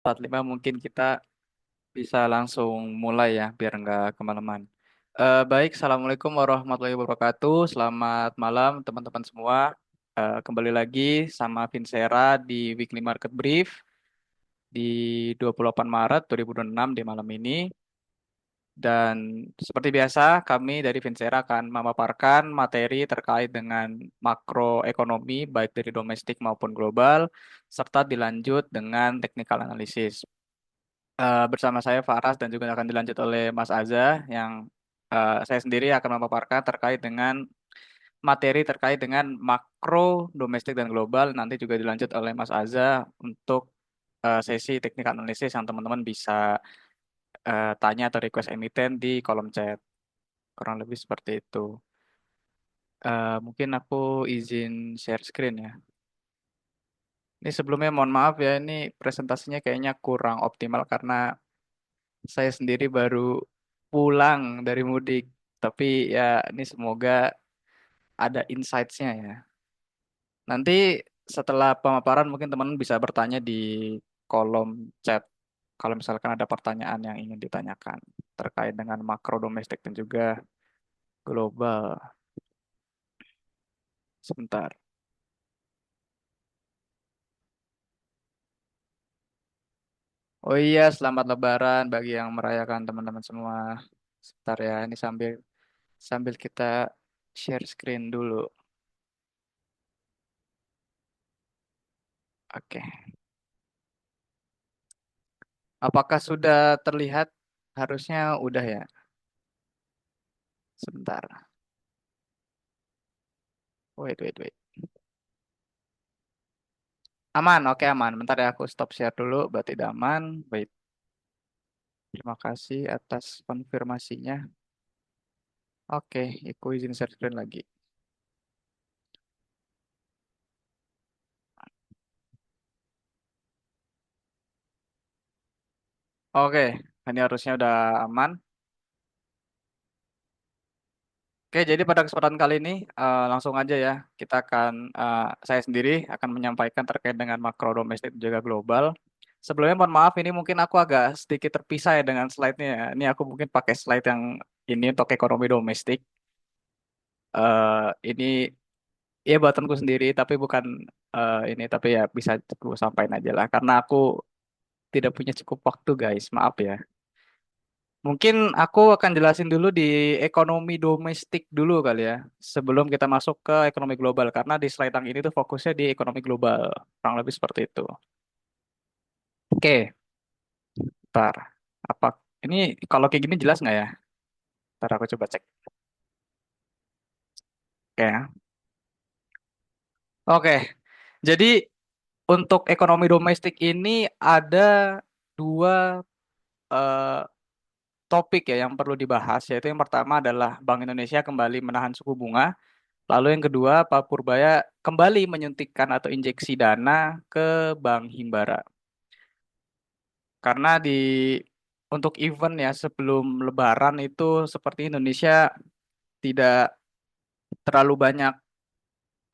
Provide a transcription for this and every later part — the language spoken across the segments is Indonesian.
45 mungkin kita bisa langsung mulai ya, biar nggak kemalaman. Baik, Assalamualaikum warahmatullahi wabarakatuh. Selamat malam teman-teman semua. Kembali lagi sama Vincera di Weekly Market Brief di 28 Maret 2006 di malam ini. Dan seperti biasa, kami dari Vincera akan memaparkan materi terkait dengan makroekonomi, baik dari domestik maupun global, serta dilanjut dengan technical analysis. Bersama saya Faras dan juga akan dilanjut oleh Mas Aza yang saya sendiri akan memaparkan terkait dengan materi terkait dengan makro domestik dan global, nanti juga dilanjut oleh Mas Aza untuk sesi teknik analisis yang teman-teman bisa tanya atau request emiten di kolom chat, kurang lebih seperti itu. Mungkin aku izin share screen ya. Ini sebelumnya mohon maaf ya, ini presentasinya kayaknya kurang optimal karena saya sendiri baru pulang dari mudik. Tapi ya ini semoga ada insights-nya ya. Nanti setelah pemaparan mungkin teman-teman bisa bertanya di kolom chat kalau misalkan ada pertanyaan yang ingin ditanyakan terkait dengan makro domestik dan juga global. Sebentar. Oh iya, selamat Lebaran bagi yang merayakan teman-teman semua. Sebentar ya, ini sambil sambil kita share screen dulu. Oke. Apakah sudah terlihat? Harusnya udah ya. Sebentar. Wait, wait, wait. Aman, oke aman. Bentar ya, aku stop share dulu. Berarti udah aman. Wait, terima kasih atas konfirmasinya. Oke, aku izin share screen lagi. Oke, ini harusnya udah aman. Oke, jadi pada kesempatan kali ini langsung aja ya. Kita akan, saya sendiri akan menyampaikan terkait dengan makro domestik dan juga global. Sebelumnya mohon maaf, ini mungkin aku agak sedikit terpisah ya dengan slide-nya ya. Ini aku mungkin pakai slide yang ini untuk ekonomi domestik. Ini ya buatanku sendiri, tapi bukan ini, tapi ya bisa aku sampaikan aja lah. Karena aku tidak punya cukup waktu guys, maaf ya. Mungkin aku akan jelasin dulu di ekonomi domestik dulu kali ya, sebelum kita masuk ke ekonomi global. Karena di slide yang ini tuh fokusnya di ekonomi global, kurang lebih seperti itu. Oke, ntar. Apa ini kalau kayak gini jelas nggak ya? Ntar aku coba cek. Oke, ya. Oke, jadi untuk ekonomi domestik ini ada dua eh, topik ya yang perlu dibahas, yaitu yang pertama adalah Bank Indonesia kembali menahan suku bunga. Lalu yang kedua, Pak Purbaya kembali menyuntikkan atau injeksi dana ke Bank Himbara. Karena untuk event ya sebelum Lebaran itu seperti Indonesia tidak terlalu banyak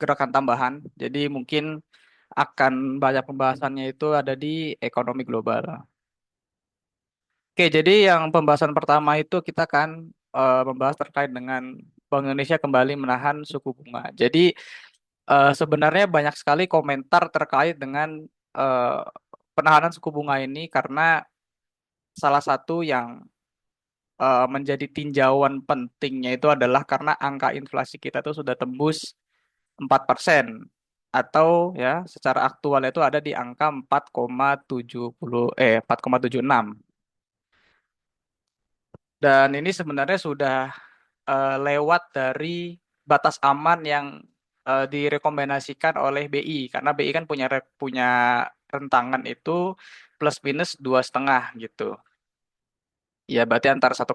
gerakan tambahan. Jadi mungkin akan banyak pembahasannya itu ada di ekonomi global. Oke, jadi yang pembahasan pertama itu kita kan membahas terkait dengan Bank Indonesia kembali menahan suku bunga. Jadi sebenarnya banyak sekali komentar terkait dengan eh, penahanan suku bunga ini karena salah satu yang menjadi tinjauan pentingnya itu adalah karena angka inflasi kita itu sudah tembus 4% atau ya secara aktual itu ada di angka 4,76. Dan ini sebenarnya sudah lewat dari batas aman yang direkomendasikan oleh BI karena BI kan punya rentangan itu plus minus 2,5 gitu. Ya berarti antara 1,5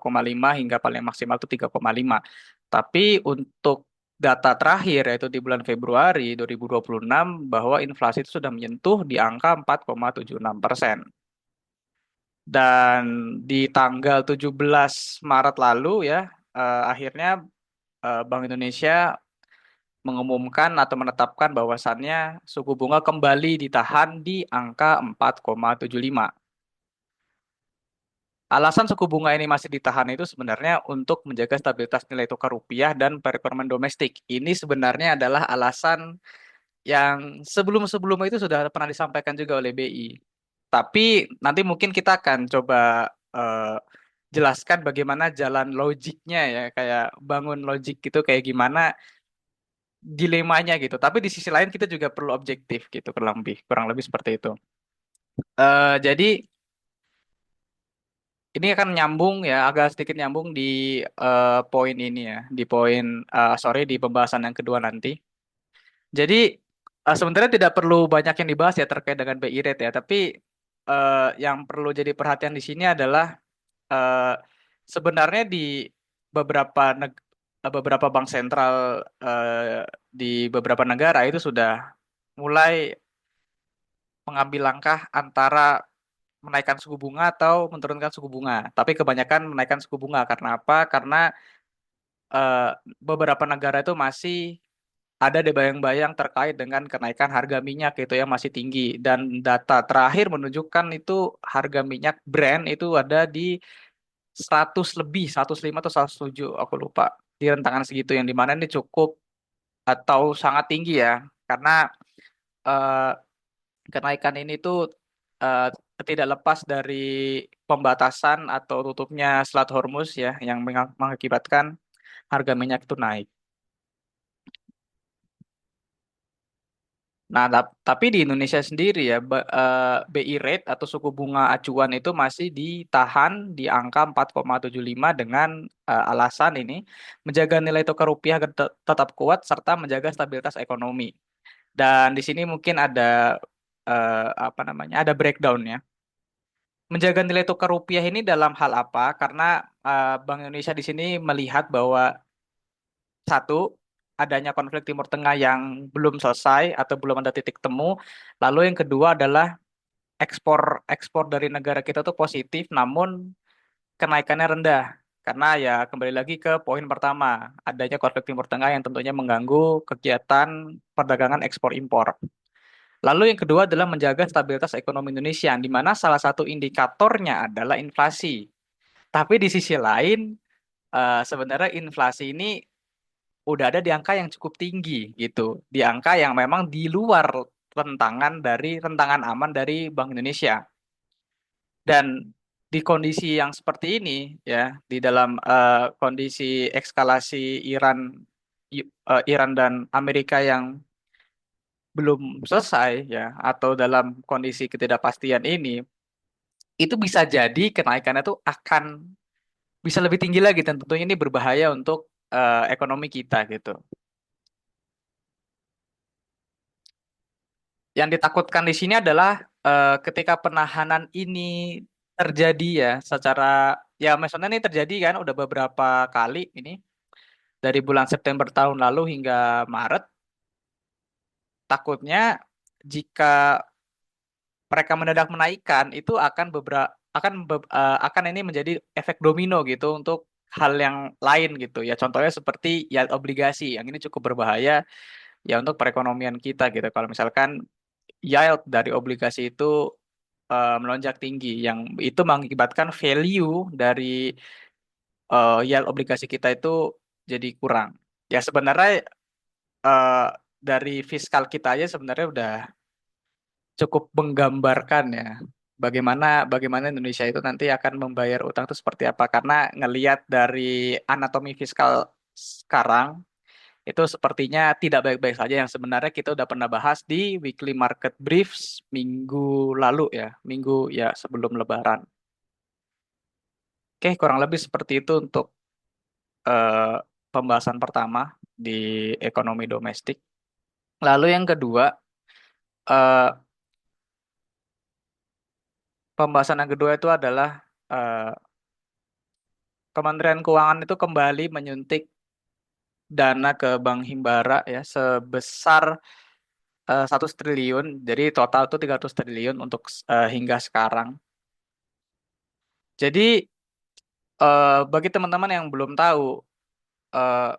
hingga paling maksimal itu 3,5. Tapi untuk data terakhir yaitu di bulan Februari 2026 bahwa inflasi itu sudah menyentuh di angka 4,76%. Dan di tanggal 17 Maret lalu ya akhirnya Bank Indonesia mengumumkan atau menetapkan bahwasannya suku bunga kembali ditahan di angka 4,75. Alasan suku bunga ini masih ditahan itu sebenarnya untuk menjaga stabilitas nilai tukar rupiah dan perekonomian domestik. Ini sebenarnya adalah alasan yang sebelum-sebelumnya itu sudah pernah disampaikan juga oleh BI. Tapi nanti mungkin kita akan coba eh, jelaskan bagaimana jalan logiknya ya, kayak bangun logik gitu kayak gimana dilemanya gitu. Tapi di sisi lain kita juga perlu objektif gitu, kurang lebih seperti itu. Jadi ini akan nyambung ya, agak sedikit nyambung di poin ini ya, di poin sorry di pembahasan yang kedua nanti. Jadi sebenarnya tidak perlu banyak yang dibahas ya terkait dengan BI rate ya, tapi yang perlu jadi perhatian di sini adalah eh, sebenarnya di beberapa bank sentral di beberapa negara itu sudah mulai mengambil langkah antara menaikkan suku bunga atau menurunkan suku bunga. Tapi kebanyakan menaikkan suku bunga karena apa? Karena eh, beberapa negara itu masih ada di bayang-bayang terkait dengan kenaikan harga minyak itu yang masih tinggi dan data terakhir menunjukkan itu harga minyak Brent itu ada di 100 lebih, 105 atau 107, aku lupa. Di rentangan segitu yang dimana ini cukup atau sangat tinggi ya. Karena eh, kenaikan ini tuh eh, tidak lepas dari pembatasan atau tutupnya Selat Hormuz ya yang mengakibatkan harga minyak itu naik. Nah, tapi di Indonesia sendiri ya, BI rate atau suku bunga acuan itu masih ditahan di angka 4,75 dengan alasan ini menjaga nilai tukar rupiah agar tetap kuat serta menjaga stabilitas ekonomi. Dan di sini mungkin ada apa namanya? Ada breakdownnya. Menjaga nilai tukar rupiah ini dalam hal apa? Karena Bank Indonesia di sini melihat bahwa satu, adanya konflik Timur Tengah yang belum selesai atau belum ada titik temu. Lalu yang kedua adalah ekspor ekspor dari negara kita tuh positif, namun kenaikannya rendah. Karena ya kembali lagi ke poin pertama, adanya konflik Timur Tengah yang tentunya mengganggu kegiatan perdagangan ekspor impor. Lalu yang kedua adalah menjaga stabilitas ekonomi Indonesia, di mana salah satu indikatornya adalah inflasi. Tapi di sisi lain, sebenarnya inflasi ini udah ada di angka yang cukup tinggi gitu, di angka yang memang di luar rentangan aman dari Bank Indonesia. Dan di kondisi yang seperti ini ya, di dalam kondisi eskalasi Iran dan Amerika yang belum selesai ya, atau dalam kondisi ketidakpastian ini, itu bisa jadi kenaikannya tuh akan bisa lebih tinggi lagi dan tentunya ini berbahaya untuk ekonomi kita gitu. Yang ditakutkan di sini adalah ketika penahanan ini terjadi ya secara ya misalnya ini terjadi kan udah beberapa kali ini dari bulan September tahun lalu hingga Maret, takutnya jika mereka mendadak menaikkan itu akan ini menjadi efek domino gitu untuk hal yang lain gitu ya, contohnya seperti yield obligasi yang ini cukup berbahaya ya untuk perekonomian kita gitu kalau misalkan yield dari obligasi itu melonjak tinggi yang itu mengakibatkan value dari yield obligasi kita itu jadi kurang. Ya sebenarnya eh, dari fiskal kita aja sebenarnya udah cukup menggambarkan ya bagaimana bagaimana Indonesia itu nanti akan membayar utang itu seperti apa karena ngelihat dari anatomi fiskal sekarang itu sepertinya tidak baik-baik saja yang sebenarnya kita udah pernah bahas di weekly market briefs minggu lalu ya, minggu ya sebelum Lebaran. Oke, kurang lebih seperti itu untuk eh, pembahasan pertama di ekonomi domestik. Lalu yang kedua, eh, pembahasan yang kedua itu adalah eh, Kementerian Keuangan itu kembali menyuntik dana ke Bank Himbara ya sebesar 1 triliun. Jadi total itu 300 triliun untuk hingga sekarang. Jadi bagi teman-teman yang belum tahu, eh,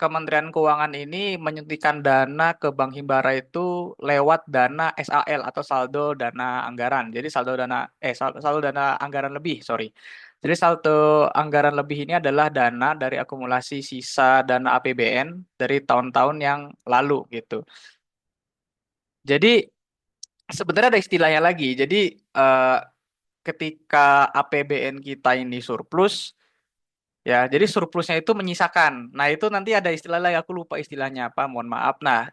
Kementerian Keuangan ini menyuntikkan dana ke Bank Himbara itu lewat dana SAL atau saldo dana anggaran. Jadi saldo dana anggaran lebih, sorry. Jadi saldo anggaran lebih ini adalah dana dari akumulasi sisa dana APBN dari tahun-tahun yang lalu gitu. Jadi sebenarnya ada istilahnya lagi. Jadi eh, ketika APBN kita ini surplus, ya, jadi surplusnya itu menyisakan. Nah, itu nanti ada istilah lagi, aku lupa istilahnya apa, mohon maaf. Nah,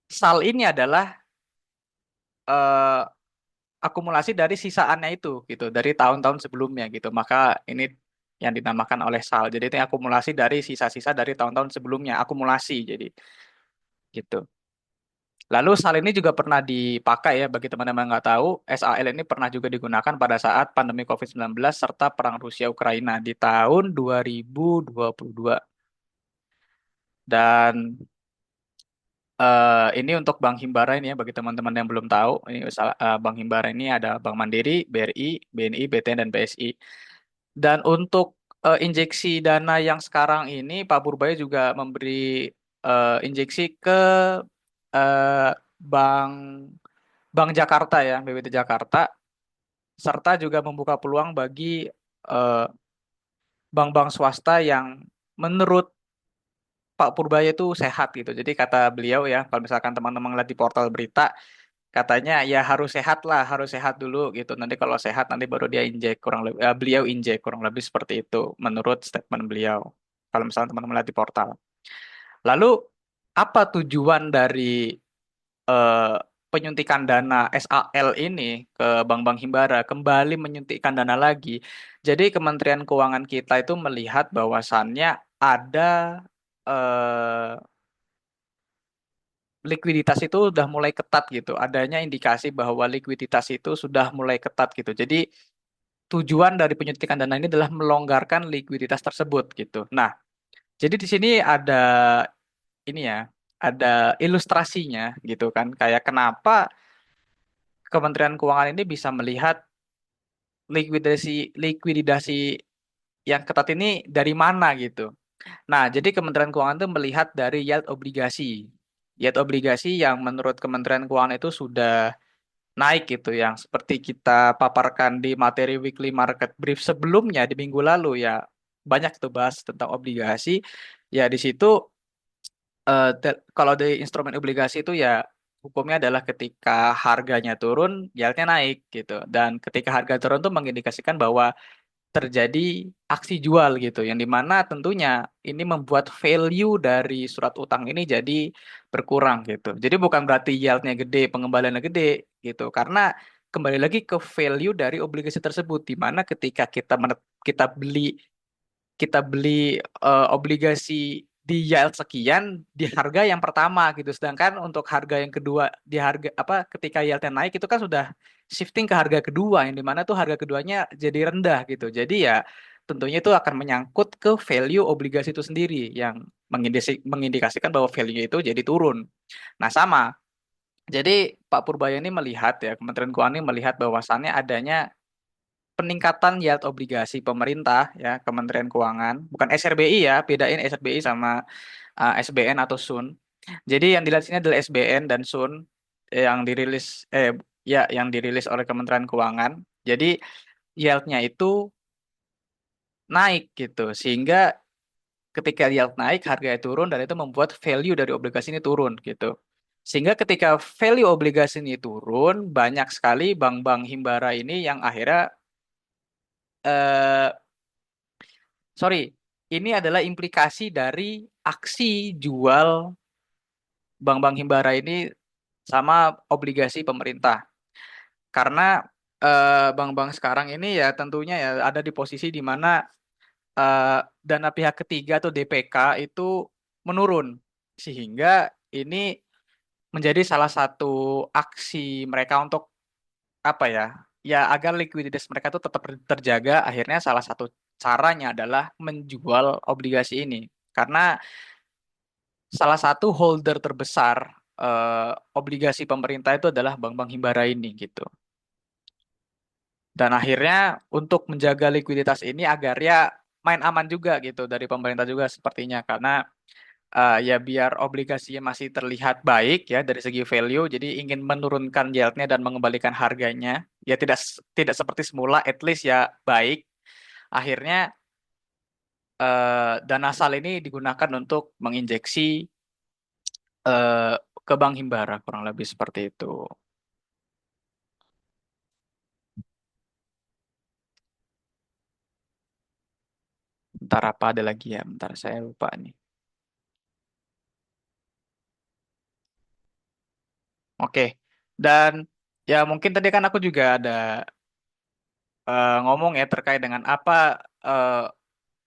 SAL ini adalah eh, akumulasi dari sisaannya itu, gitu, dari tahun-tahun sebelumnya, gitu. Maka ini yang dinamakan oleh SAL. Jadi itu akumulasi dari sisa-sisa dari tahun-tahun sebelumnya, akumulasi, jadi gitu. Lalu SAL ini juga pernah dipakai ya, bagi teman-teman yang nggak tahu, SAL ini pernah juga digunakan pada saat pandemi COVID-19 serta perang Rusia-Ukraina di tahun 2022. Dan ini untuk Bank Himbara ini ya bagi teman-teman yang belum tahu, ini Bank Himbara ini ada Bank Mandiri, BRI, BNI, BTN dan BSI. Dan untuk injeksi dana yang sekarang ini Pak Purbaya juga memberi injeksi ke eh, Bank Bank Jakarta ya, BBT Jakarta, serta juga membuka peluang bagi eh, bank-bank swasta yang menurut Pak Purbaya itu sehat gitu. Jadi kata beliau ya, kalau misalkan teman-teman lihat di portal berita, katanya ya harus sehat lah, harus sehat dulu gitu. Nanti kalau sehat nanti baru dia injek kurang lebih, beliau injek kurang lebih seperti itu menurut statement beliau. Kalau misalnya teman-teman lihat di portal. Lalu apa tujuan dari eh, penyuntikan dana SAL ini ke bank-bank Himbara kembali menyuntikkan dana lagi? Jadi Kementerian Keuangan kita itu melihat bahwasannya ada eh, likuiditas itu sudah mulai ketat gitu. Adanya indikasi bahwa likuiditas itu sudah mulai ketat gitu. Jadi tujuan dari penyuntikan dana ini adalah melonggarkan likuiditas tersebut gitu. Nah, jadi di sini ada ini ya, ada ilustrasinya gitu kan. Kayak kenapa Kementerian Keuangan ini bisa melihat likuidasi yang ketat ini dari mana gitu. Nah, jadi Kementerian Keuangan itu melihat dari yield obligasi. Yield obligasi yang menurut Kementerian Keuangan itu sudah naik gitu yang seperti kita paparkan di materi weekly market brief sebelumnya di minggu lalu ya banyak itu bahas tentang obligasi ya di situ kalau di instrumen obligasi itu ya hukumnya adalah ketika harganya turun yieldnya naik gitu dan ketika harga turun itu mengindikasikan bahwa terjadi aksi jual gitu yang dimana tentunya ini membuat value dari surat utang ini jadi berkurang gitu. Jadi bukan berarti yieldnya gede, pengembaliannya gede gitu. Karena kembali lagi ke value dari obligasi tersebut di mana ketika kita beli obligasi di yield sekian di harga yang pertama gitu. Sedangkan untuk harga yang kedua di harga apa ketika yieldnya naik itu kan sudah shifting ke harga kedua yang dimana tuh harga keduanya jadi rendah gitu. Jadi ya tentunya itu akan menyangkut ke value obligasi itu sendiri yang mengindikasikan bahwa value itu jadi turun. Nah, sama. Jadi Pak Purbaya ini melihat ya Kementerian Keuangan ini melihat bahwasannya adanya peningkatan yield obligasi pemerintah ya Kementerian Keuangan bukan SRBI ya bedain SRBI sama SBN atau Sun. Jadi yang dilihat sini adalah SBN dan Sun yang dirilis yang dirilis oleh Kementerian Keuangan. Jadi yieldnya itu naik gitu sehingga ketika yield naik harganya turun dan itu membuat value dari obligasi ini turun gitu. Sehingga ketika value obligasi ini turun banyak sekali bank-bank himbara ini yang akhirnya eh, sorry, ini adalah implikasi dari aksi jual bank-bank himbara ini sama obligasi pemerintah. Karena bank-bank sekarang ini ya tentunya ya ada di posisi di mana eh, dana pihak ketiga atau DPK itu menurun. Sehingga ini menjadi salah satu aksi mereka untuk apa ya? Ya agar likuiditas mereka itu tetap terjaga. Akhirnya salah satu caranya adalah menjual obligasi ini. Karena salah satu holder terbesar obligasi pemerintah itu adalah bank-bank himbara ini gitu. Dan akhirnya untuk menjaga likuiditas ini agar ya main aman juga gitu dari pemerintah juga sepertinya karena Ya biar obligasinya masih terlihat baik ya dari segi value, jadi ingin menurunkan yieldnya dan mengembalikan harganya. Ya tidak seperti semula, at least ya baik. Akhirnya dana SAL ini digunakan untuk menginjeksi eh, ke Bank Himbara kurang lebih seperti itu. Bentar apa ada lagi ya? Bentar saya lupa nih. Oke. Dan ya mungkin tadi kan aku juga ada ngomong ya terkait dengan apa eh,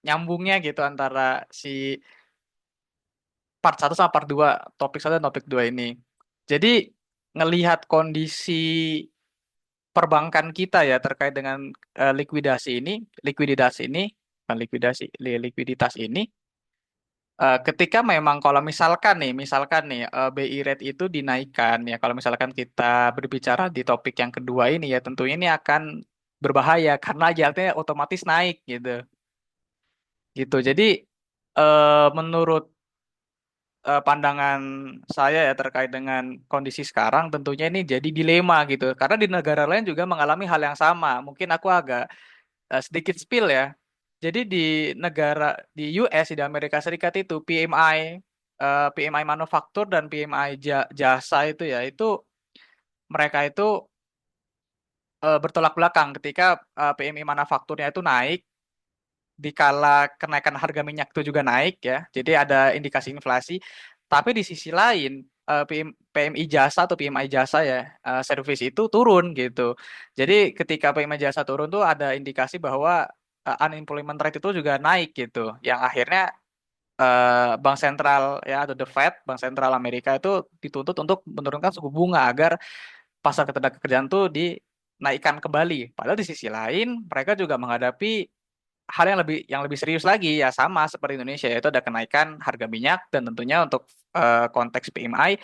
nyambungnya gitu antara si part satu sama part 2 topik satu dan topik 2 ini. Jadi ngelihat kondisi perbankan kita ya terkait dengan likuidasi ini, likuiditas ini, bukan likuidasi, likuiditas ini, ketika memang kalau misalkan nih BI rate itu dinaikkan ya, kalau misalkan kita berbicara di topik yang kedua ini ya, tentunya ini akan berbahaya karena yieldnya otomatis naik gitu, gitu. Jadi menurut pandangan saya ya terkait dengan kondisi sekarang tentunya ini jadi dilema gitu. Karena di negara lain juga mengalami hal yang sama. Mungkin aku agak sedikit spill ya. Jadi di negara di US di Amerika Serikat itu PMI manufaktur dan PMI jasa itu ya itu mereka itu bertolak belakang ketika PMI manufakturnya itu naik dikala kenaikan harga minyak itu juga naik ya. Jadi ada indikasi inflasi. Tapi di sisi lain PMI jasa atau PMI jasa ya servis itu turun gitu. Jadi ketika PMI jasa turun tuh ada indikasi bahwa unemployment rate itu juga naik gitu. Yang akhirnya Bank Sentral ya atau The Fed, Bank Sentral Amerika itu dituntut untuk menurunkan suku bunga agar pasar ketenagakerjaan tuh dinaikkan kembali. Padahal di sisi lain mereka juga menghadapi hal yang lebih serius lagi ya sama seperti Indonesia yaitu ada kenaikan harga minyak dan tentunya untuk konteks PMI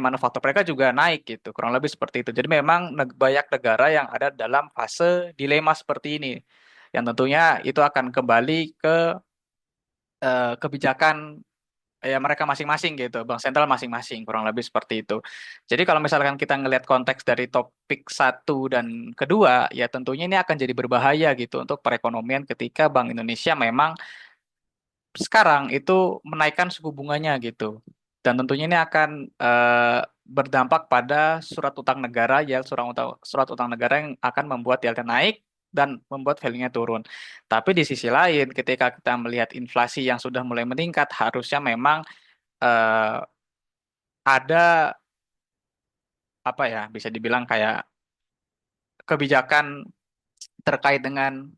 manufaktur mereka juga naik gitu kurang lebih seperti itu. Jadi memang banyak negara yang ada dalam fase dilema seperti ini yang tentunya itu akan kembali ke kebijakan ya mereka masing-masing gitu, bank sentral masing-masing kurang lebih seperti itu. Jadi kalau misalkan kita ngelihat konteks dari topik satu dan kedua, ya tentunya ini akan jadi berbahaya gitu untuk perekonomian ketika Bank Indonesia memang sekarang itu menaikkan suku bunganya gitu. Dan tentunya ini akan berdampak pada surat utang negara ya surat utang negara yang akan membuat yieldnya naik dan membuat value-nya turun. Tapi di sisi lain, ketika kita melihat inflasi yang sudah mulai meningkat, harusnya memang eh, ada apa ya bisa dibilang kayak kebijakan terkait dengan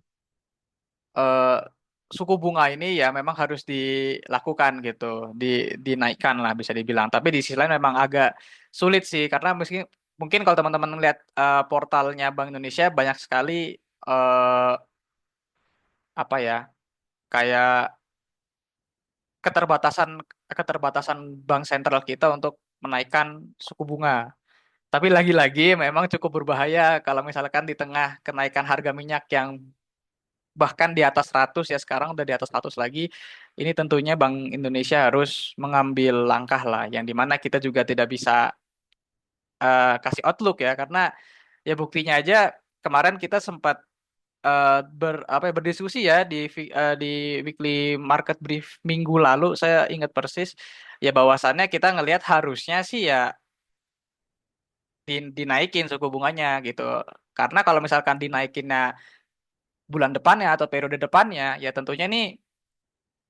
eh, suku bunga ini ya memang harus dilakukan gitu, di dinaikkan lah bisa dibilang. Tapi di sisi lain memang agak sulit sih karena mungkin kalau teman-teman lihat portalnya Bank Indonesia banyak sekali eh, apa ya kayak keterbatasan keterbatasan bank sentral kita untuk menaikkan suku bunga. Tapi lagi-lagi memang cukup berbahaya kalau misalkan di tengah kenaikan harga minyak yang bahkan di atas 100 ya sekarang udah di atas 100 lagi. Ini tentunya Bank Indonesia harus mengambil langkah lah yang dimana kita juga tidak bisa kasih outlook ya karena ya buktinya aja kemarin kita sempat apa ya, berdiskusi ya di weekly market brief minggu lalu saya ingat persis ya bahwasannya kita ngelihat harusnya sih ya dinaikin suku bunganya gitu. Karena kalau misalkan dinaikinnya bulan depannya atau periode depannya, ya tentunya ini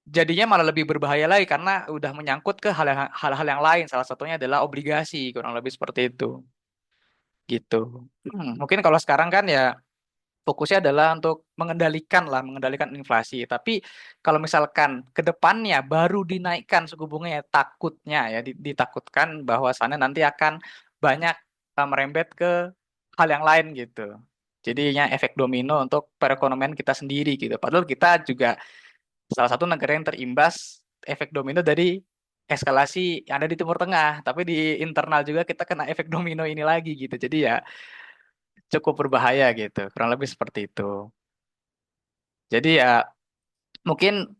jadinya malah lebih berbahaya lagi karena udah menyangkut ke hal-hal yang lain. Salah satunya adalah obligasi, kurang lebih seperti itu. Gitu. Mungkin kalau sekarang kan ya fokusnya adalah untuk mengendalikan inflasi. Tapi kalau misalkan ke depannya baru dinaikkan suku bunganya, takutnya ya ditakutkan bahwasannya nanti akan banyak merembet ke hal yang lain gitu. Jadinya efek domino untuk perekonomian kita sendiri gitu. Padahal kita juga salah satu negara yang terimbas efek domino dari eskalasi yang ada di Timur Tengah. Tapi di internal juga kita kena efek domino ini lagi gitu. Jadi ya cukup berbahaya gitu. Kurang lebih seperti itu. Jadi ya mungkin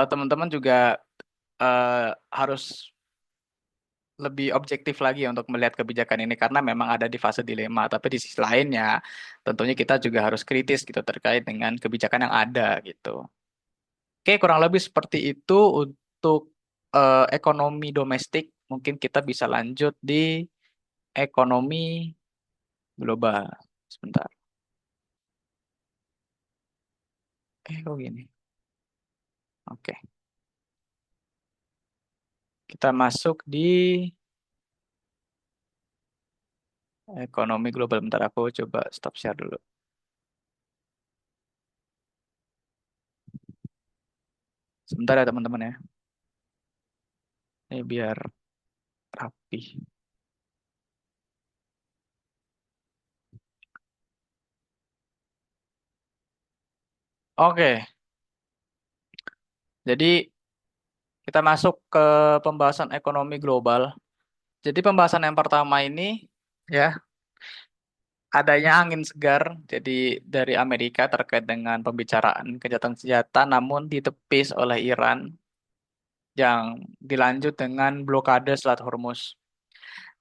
teman-teman juga harus lebih objektif lagi untuk melihat kebijakan ini karena memang ada di fase dilema. Tapi di sisi lainnya, tentunya kita juga harus kritis gitu terkait dengan kebijakan yang ada gitu. Oke, kurang lebih seperti itu untuk ekonomi domestik. Mungkin kita bisa lanjut di ekonomi global. Sebentar. Kok gini? Oke, kita masuk di ekonomi global. Bentar aku coba stop share dulu. Sebentar ya teman-teman ya. Ini biar rapi. Oke, jadi kita masuk ke pembahasan ekonomi global. Jadi pembahasan yang pertama ini ya adanya angin segar jadi dari Amerika terkait dengan pembicaraan gencatan senjata namun ditepis oleh Iran yang dilanjut dengan blokade Selat Hormuz.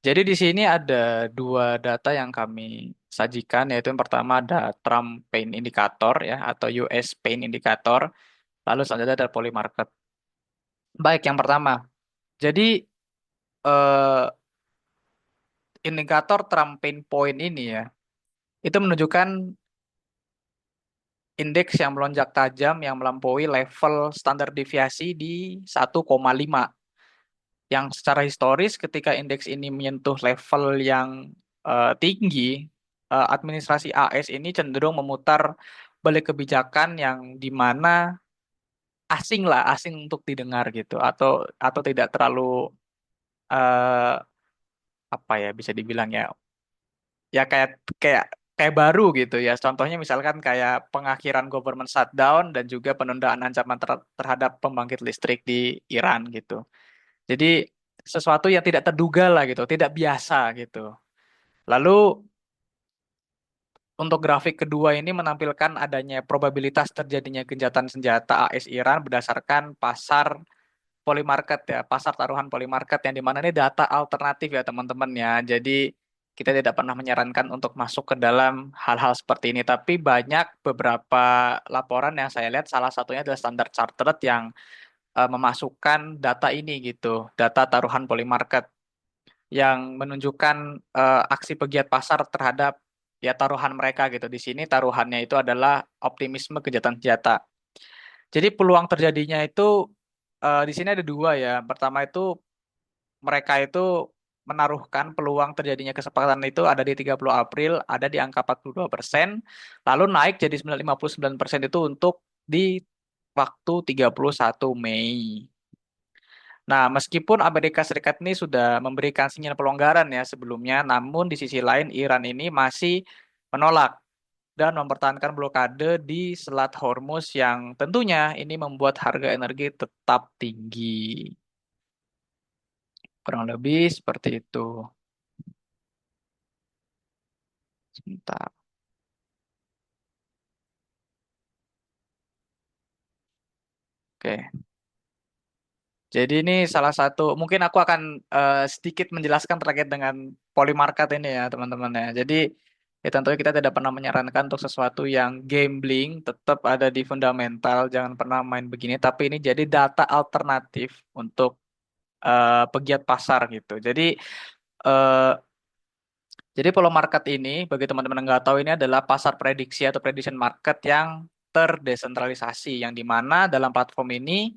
Jadi di sini ada dua data yang kami sajikan yaitu yang pertama ada Trump Pain Indicator ya atau US Pain Indicator lalu selanjutnya ada Poly Market. Baik, yang pertama. Jadi eh, indikator Trump Pain Point ini ya itu menunjukkan indeks yang melonjak tajam yang melampaui level standar deviasi di 1,5 yang secara historis ketika indeks ini menyentuh level yang tinggi administrasi AS ini cenderung memutar balik kebijakan yang di mana asing lah asing untuk didengar gitu atau tidak terlalu eh, apa ya bisa dibilang ya ya kayak kayak baru gitu ya. Contohnya misalkan kayak pengakhiran government shutdown dan juga penundaan ancaman terhadap pembangkit listrik di Iran gitu. Jadi sesuatu yang tidak terduga lah gitu, tidak biasa gitu. Lalu untuk grafik kedua ini menampilkan adanya probabilitas terjadinya gencatan senjata AS Iran berdasarkan pasar poly market ya, pasar taruhan poly market yang dimana ini data alternatif ya teman-teman ya. Jadi kita tidak pernah menyarankan untuk masuk ke dalam hal-hal seperti ini, tapi banyak beberapa laporan yang saya lihat salah satunya adalah Standard Chartered yang memasukkan data ini gitu, data taruhan poly market yang menunjukkan aksi pegiat pasar terhadap ya taruhan mereka gitu. Di sini taruhannya itu adalah optimisme kejahatan senjata. Jadi peluang terjadinya itu di sini ada dua ya. Pertama itu mereka itu menaruhkan peluang terjadinya kesepakatan itu ada di 30 April, ada di angka 42%, lalu naik jadi 59% itu untuk di waktu 31 Mei. Nah, meskipun Amerika Serikat ini sudah memberikan sinyal pelonggaran ya sebelumnya, namun di sisi lain Iran ini masih menolak dan mempertahankan blokade di Selat Hormuz yang tentunya ini membuat harga energi tetap tinggi. Kurang lebih seperti itu. Sebentar. Oke. Jadi ini salah satu, mungkin aku akan sedikit menjelaskan terkait dengan polymarket ini ya teman-teman ya. Jadi ya tentunya kita tidak pernah menyarankan untuk sesuatu yang gambling, tetap ada di fundamental, jangan pernah main begini. Tapi ini jadi data alternatif untuk pegiat pasar gitu. Eh, jadi polymarket ini, bagi teman-teman yang nggak tahu ini adalah pasar prediksi atau prediction market yang terdesentralisasi, yang dimana dalam platform ini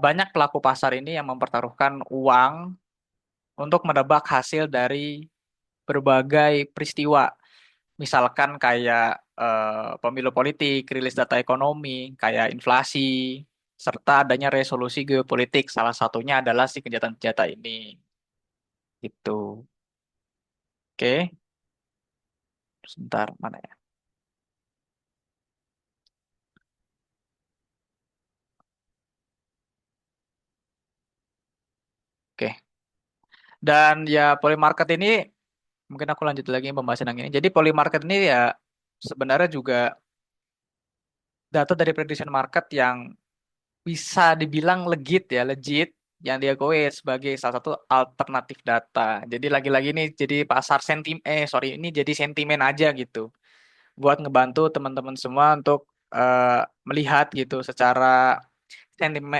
banyak pelaku pasar ini yang mempertaruhkan uang untuk menebak hasil dari berbagai peristiwa. Misalkan kayak pemilu politik, rilis data ekonomi, kayak inflasi, serta adanya resolusi geopolitik. Salah satunya adalah si kejahatan senjata ini. Gitu. Oke, sebentar mana ya? Oke. Dan ya poly market ini mungkin aku lanjut lagi pembahasan yang ini. Jadi poly market ini ya sebenarnya juga data dari prediction market yang bisa dibilang legit ya, legit yang diakui sebagai salah satu alternatif data. Jadi lagi-lagi ini jadi pasar sorry, ini jadi sentimen aja gitu buat ngebantu teman-teman semua untuk melihat gitu secara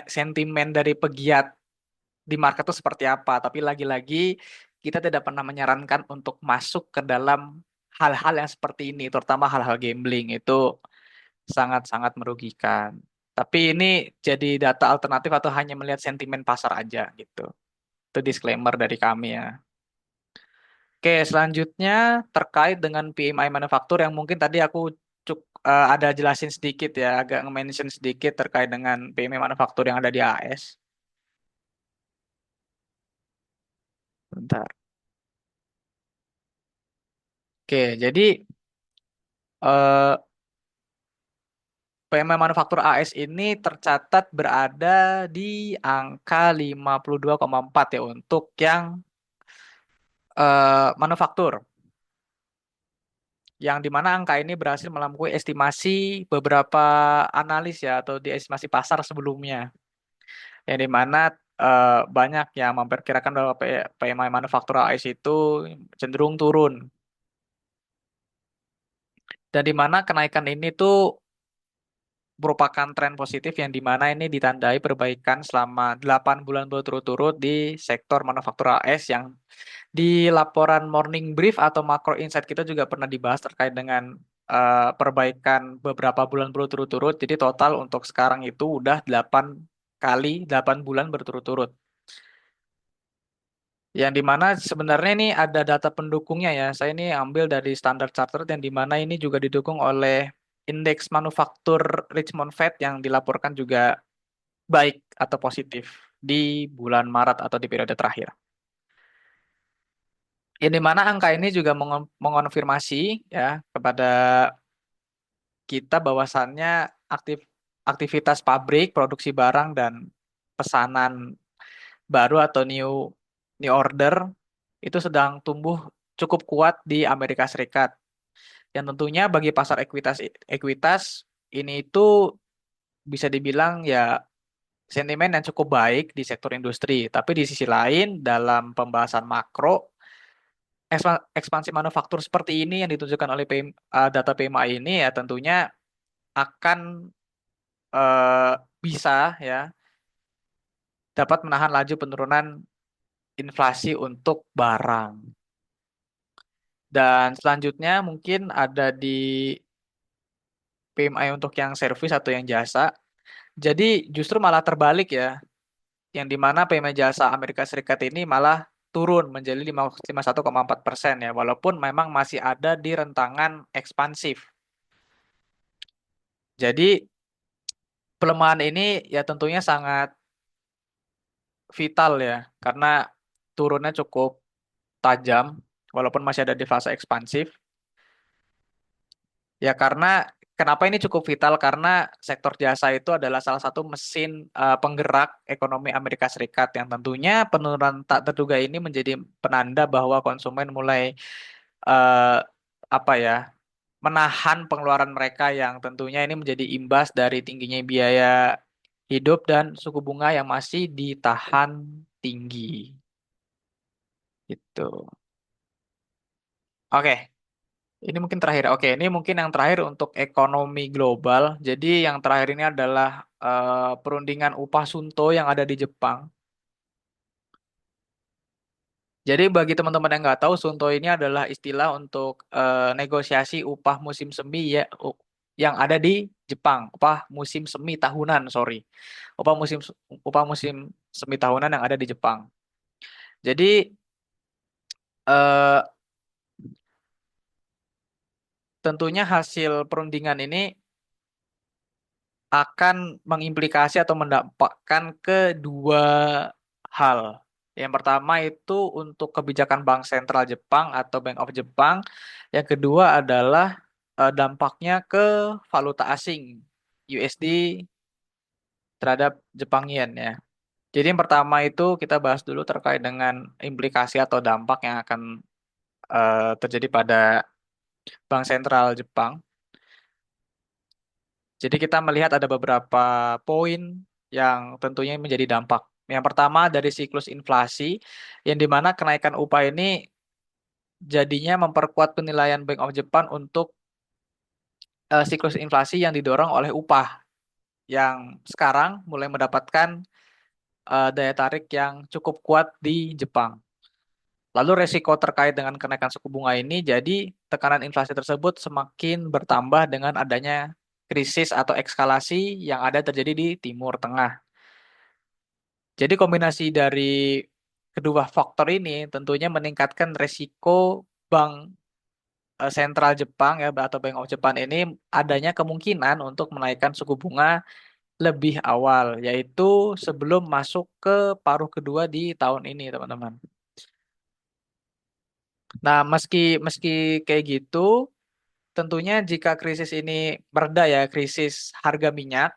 sentimen dari pegiat di market itu seperti apa. Tapi lagi-lagi kita tidak pernah menyarankan untuk masuk ke dalam hal-hal yang seperti ini, terutama hal-hal gambling itu sangat-sangat merugikan. Tapi ini jadi data alternatif atau hanya melihat sentimen pasar aja gitu. Itu disclaimer dari kami ya. Oke, selanjutnya terkait dengan PMI manufaktur yang mungkin tadi aku ada jelasin sedikit ya, agak nge-mention sedikit terkait dengan PMI manufaktur yang ada di AS. Bentar. Oke, jadi eh, PMI manufaktur AS ini tercatat berada di angka 52,4 ya untuk yang manufaktur. Yang di mana angka ini berhasil melampaui estimasi beberapa analis ya atau di estimasi pasar sebelumnya. Yang di mana banyak yang memperkirakan bahwa PMI manufaktur AS itu cenderung turun. Dan di mana kenaikan ini tuh merupakan tren positif yang di mana ini ditandai perbaikan selama 8 bulan berturut-turut di sektor manufaktur AS yang di laporan Morning Brief atau Macro Insight kita juga pernah dibahas terkait dengan perbaikan beberapa bulan berturut-turut. Jadi total untuk sekarang itu udah 8 bulan berturut-turut. Yang dimana sebenarnya ini ada data pendukungnya ya. Saya ini ambil dari Standard Chartered yang dimana ini juga didukung oleh indeks manufaktur Richmond Fed yang dilaporkan juga baik atau positif di bulan Maret atau di periode terakhir. Yang dimana angka ini juga mengonfirmasi ya kepada kita bahwasannya aktif aktivitas pabrik, produksi barang dan pesanan baru atau new order itu sedang tumbuh cukup kuat di Amerika Serikat. Yang tentunya bagi pasar ekuitas ekuitas ini itu bisa dibilang ya sentimen yang cukup baik di sektor industri. Tapi di sisi lain dalam pembahasan makro ekspansi manufaktur seperti ini yang ditunjukkan oleh data PMI ini ya tentunya akan eh, bisa ya dapat menahan laju penurunan inflasi untuk barang. Dan selanjutnya mungkin ada di PMI untuk yang servis atau yang jasa. Jadi justru malah terbalik ya, yang di mana PMI jasa Amerika Serikat ini malah turun menjadi 51,4% ya, walaupun memang masih ada di rentangan ekspansif. Jadi pelemahan ini ya tentunya sangat vital ya, karena turunnya cukup tajam, walaupun masih ada di fase ekspansif. Ya karena kenapa ini cukup vital? Karena sektor jasa itu adalah salah satu mesin penggerak ekonomi Amerika Serikat yang tentunya penurunan tak terduga ini menjadi penanda bahwa konsumen mulai eh, apa ya menahan pengeluaran mereka yang tentunya ini menjadi imbas dari tingginya biaya hidup dan suku bunga yang masih ditahan tinggi. Gitu. Oke, ini mungkin terakhir. Oke, ini mungkin yang terakhir untuk ekonomi global. Jadi yang terakhir ini adalah perundingan upah Sunto yang ada di Jepang. Jadi bagi teman-teman yang nggak tahu, Sunto ini adalah istilah untuk negosiasi upah musim semi ya, yang ada di Jepang. Upah musim semi tahunan, sorry. Upah musim upah musim semi tahunan yang ada di Jepang. Jadi eh, tentunya hasil perundingan ini akan mengimplikasi atau mendampakkan kedua hal. Yang pertama itu untuk kebijakan Bank Sentral Jepang atau Bank of Jepang. Yang kedua adalah dampaknya ke valuta asing USD terhadap Jepang Yen ya. Jadi yang pertama itu kita bahas dulu terkait dengan implikasi atau dampak yang akan terjadi pada Bank Sentral Jepang. Jadi kita melihat ada beberapa poin. yang tentunya menjadi dampak. Yang pertama dari siklus inflasi, yang dimana kenaikan upah ini jadinya memperkuat penilaian Bank of Japan untuk siklus inflasi yang didorong oleh upah yang sekarang mulai mendapatkan daya tarik yang cukup kuat di Jepang. Lalu resiko terkait dengan kenaikan suku bunga ini, jadi tekanan inflasi tersebut semakin bertambah dengan adanya krisis atau eskalasi yang ada terjadi di Timur Tengah. Jadi kombinasi dari kedua faktor ini tentunya meningkatkan resiko bank sentral Jepang ya atau Bank of Japan ini adanya kemungkinan untuk menaikkan suku bunga lebih awal, yaitu sebelum masuk ke paruh kedua di tahun ini, teman-teman. Nah, meski meski kayak gitu, tentunya jika krisis ini mereda ya, krisis harga minyak,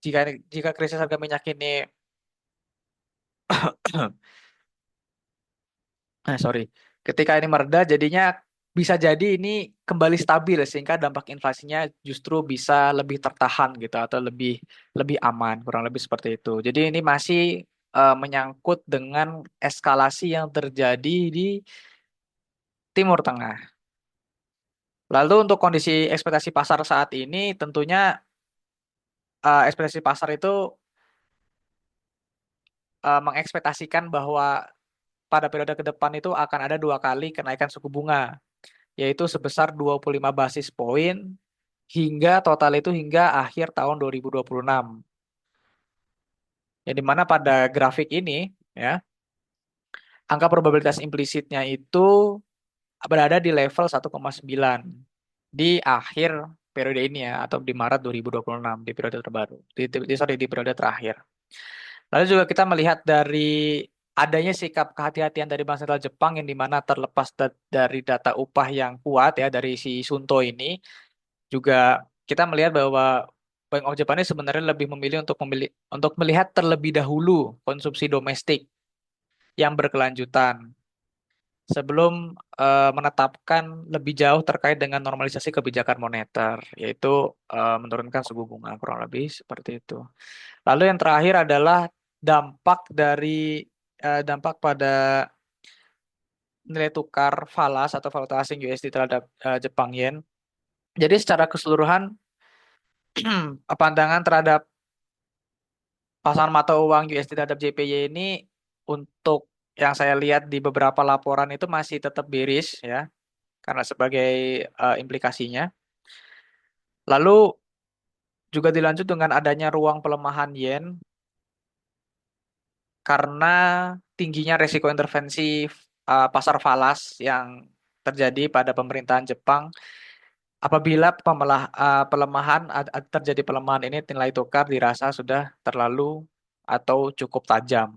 jika jika krisis harga minyak ini, sorry, ketika ini mereda, jadinya bisa jadi ini kembali stabil sehingga dampak inflasinya justru bisa lebih tertahan gitu atau lebih lebih aman, kurang lebih seperti itu. Jadi ini masih menyangkut dengan eskalasi yang terjadi di Timur Tengah. Lalu untuk kondisi ekspektasi pasar saat ini, tentunya ekspektasi pasar itu mengekspektasikan bahwa pada periode ke depan itu akan ada dua kali kenaikan suku bunga, yaitu sebesar 25 basis poin hingga total itu hingga akhir tahun 2026. Yang dimana pada grafik ini, ya, angka probabilitas implisitnya itu berada di level 1,9 di akhir periode ini ya, atau di Maret 2026, di periode terbaru, sorry, di periode terakhir. Lalu juga kita melihat dari adanya sikap kehati-hatian dari Bank Sentral Jepang yang dimana terlepas dari data upah yang kuat ya dari si Sunto ini, juga kita melihat bahwa Bank of Japan ini sebenarnya lebih memilih untuk melihat terlebih dahulu konsumsi domestik yang berkelanjutan sebelum menetapkan lebih jauh terkait dengan normalisasi kebijakan moneter, yaitu menurunkan suku bunga kurang lebih seperti itu. Lalu yang terakhir adalah dampak pada nilai tukar falas atau valuta asing USD terhadap Jepang Yen. Jadi secara keseluruhan pandangan terhadap pasar mata uang USD terhadap JPY ini untuk yang saya lihat di beberapa laporan itu masih tetap bearish ya karena sebagai implikasinya. Lalu juga dilanjut dengan adanya ruang pelemahan yen karena tingginya resiko intervensi pasar falas yang terjadi pada pemerintahan Jepang. Apabila terjadi pelemahan ini nilai tukar dirasa sudah terlalu atau cukup tajam.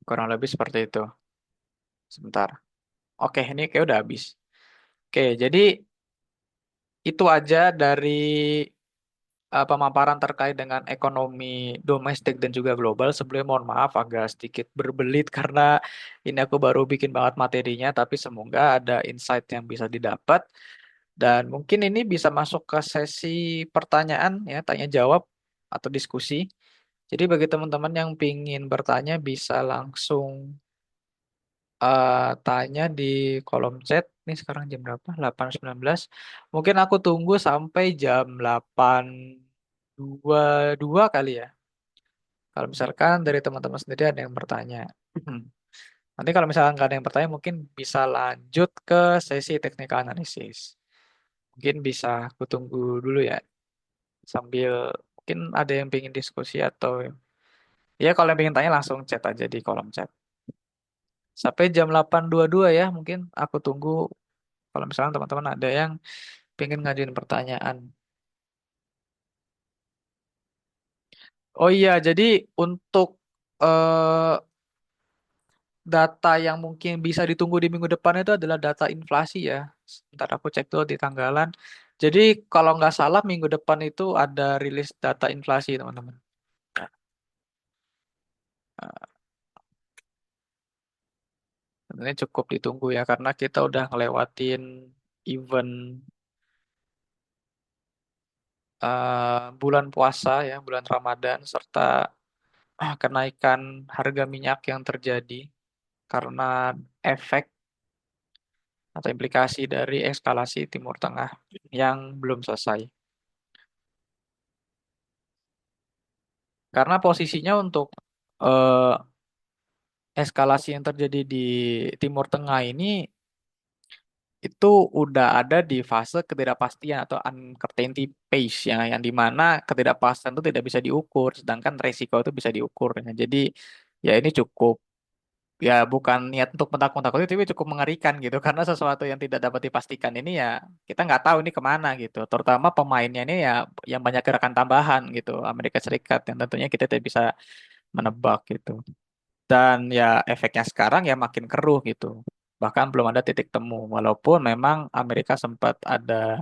Kurang lebih seperti itu. Sebentar. Oke, ini kayak udah habis. Oke, jadi itu aja dari pemaparan terkait dengan ekonomi domestik dan juga global. Sebelumnya mohon maaf agak sedikit berbelit karena ini aku baru bikin banget materinya, tapi semoga ada insight yang bisa didapat. Dan mungkin ini bisa masuk ke sesi pertanyaan ya, tanya jawab atau diskusi. Jadi bagi teman-teman yang ingin bertanya bisa langsung tanya di kolom chat. Ini sekarang jam berapa? 8.19. Mungkin aku tunggu sampai jam 8.22 kali ya. Kalau misalkan dari teman-teman sendiri ada yang bertanya. Nanti kalau misalkan nggak ada yang bertanya, mungkin bisa lanjut ke sesi technical analysis. Mungkin bisa aku tunggu dulu ya. Sambil mungkin ada yang ingin diskusi atau ya kalau yang ingin tanya langsung chat aja di kolom chat. Sampai jam 8.22 ya, mungkin aku tunggu kalau misalnya teman-teman ada yang pengen ngajuin pertanyaan. Oh iya, jadi untuk eh, data yang mungkin bisa ditunggu di minggu depan itu adalah data inflasi ya. Ntar aku cek dulu di tanggalan. Jadi kalau nggak salah minggu depan itu ada rilis data inflasi teman-teman. Ini cukup ditunggu ya karena kita udah ngelewatin event bulan puasa ya, bulan Ramadan, serta kenaikan harga minyak yang terjadi karena efek atau implikasi dari eskalasi Timur Tengah yang belum selesai. Karena posisinya untuk eh, eskalasi yang terjadi di Timur Tengah ini itu udah ada di fase ketidakpastian atau uncertainty phase ya, yang dimana ketidakpastian itu tidak bisa diukur, sedangkan resiko itu bisa diukur ya. Jadi ya ini cukup, ya bukan niat untuk menakut-nakuti, tapi cukup mengerikan gitu, karena sesuatu yang tidak dapat dipastikan ini ya kita nggak tahu ini kemana gitu. Terutama pemainnya ini ya yang banyak gerakan tambahan gitu, Amerika Serikat, yang tentunya kita tidak bisa menebak gitu. Dan ya efeknya sekarang ya makin keruh gitu. Bahkan belum ada titik temu. Walaupun memang Amerika sempat ada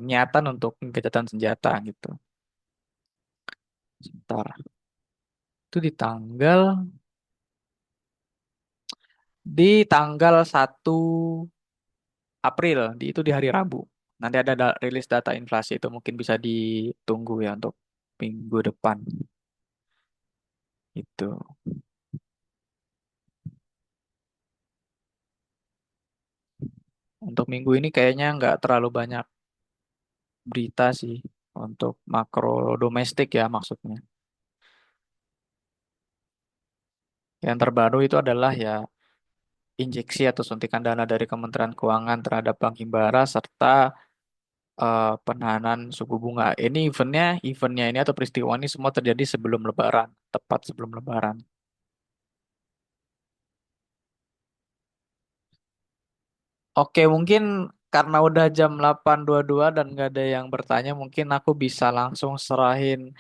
niatan untuk gencatan senjata gitu. Sebentar. Itu di tanggal 1 April, itu di hari Rabu. Nanti ada rilis data inflasi, itu mungkin bisa ditunggu ya untuk minggu depan. Itu. Untuk minggu ini kayaknya nggak terlalu banyak berita sih untuk makro domestik ya maksudnya. Yang terbaru itu adalah ya injeksi atau suntikan dana dari Kementerian Keuangan terhadap Bank Himbara serta penahanan suku bunga. Ini eventnya ini atau peristiwa ini semua terjadi sebelum Lebaran, tepat sebelum Lebaran. Oke, mungkin karena udah jam 8.22 dan nggak ada yang bertanya, mungkin aku bisa langsung serahin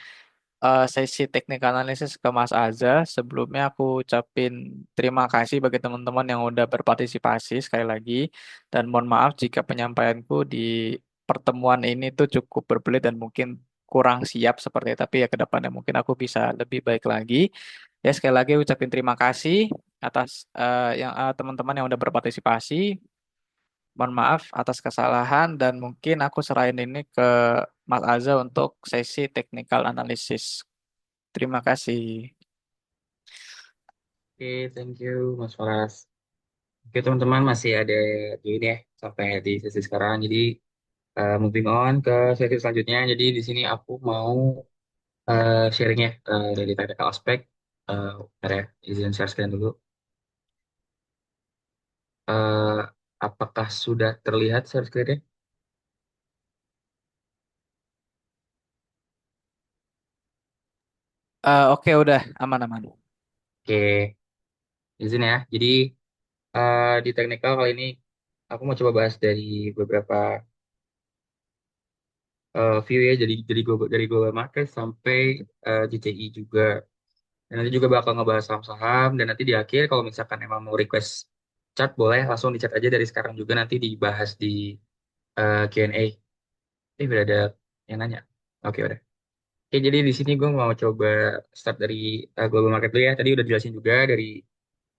sesi teknik analisis ke Mas Aza. Sebelumnya aku ucapin terima kasih bagi teman-teman yang udah berpartisipasi sekali lagi. Dan mohon maaf jika penyampaianku di pertemuan ini tuh cukup berbelit dan mungkin kurang siap seperti itu. Tapi ya ke depannya mungkin aku bisa lebih baik lagi. Ya sekali lagi ucapin terima kasih atas yang teman-teman yang udah berpartisipasi. Mohon maaf atas kesalahan dan mungkin aku serahin ini ke Mas Aza untuk sesi technical analysis. Terima kasih. Oke, thank you Mas Faras. Oke teman-teman masih ada di ini ya sampai di sesi sekarang. Jadi moving on ke sesi selanjutnya. Jadi di sini aku mau sharing ya dari technical aspek. Bentar ya, izin share screen dulu. Eh, apakah sudah terlihat share screen-nya? Oke, udah aman-aman. Oke, izin ya. Jadi di technical kali ini aku mau coba bahas dari beberapa view ya. Jadi dari global market sampai GCI juga. Dan nanti juga bakal ngebahas saham-saham dan nanti di akhir kalau misalkan emang mau request chat boleh langsung di chat aja dari sekarang juga nanti dibahas di Q&A. Udah ada yang nanya. Oke udah. Oke jadi di sini gue mau coba start dari global market dulu ya. Tadi udah jelasin juga dari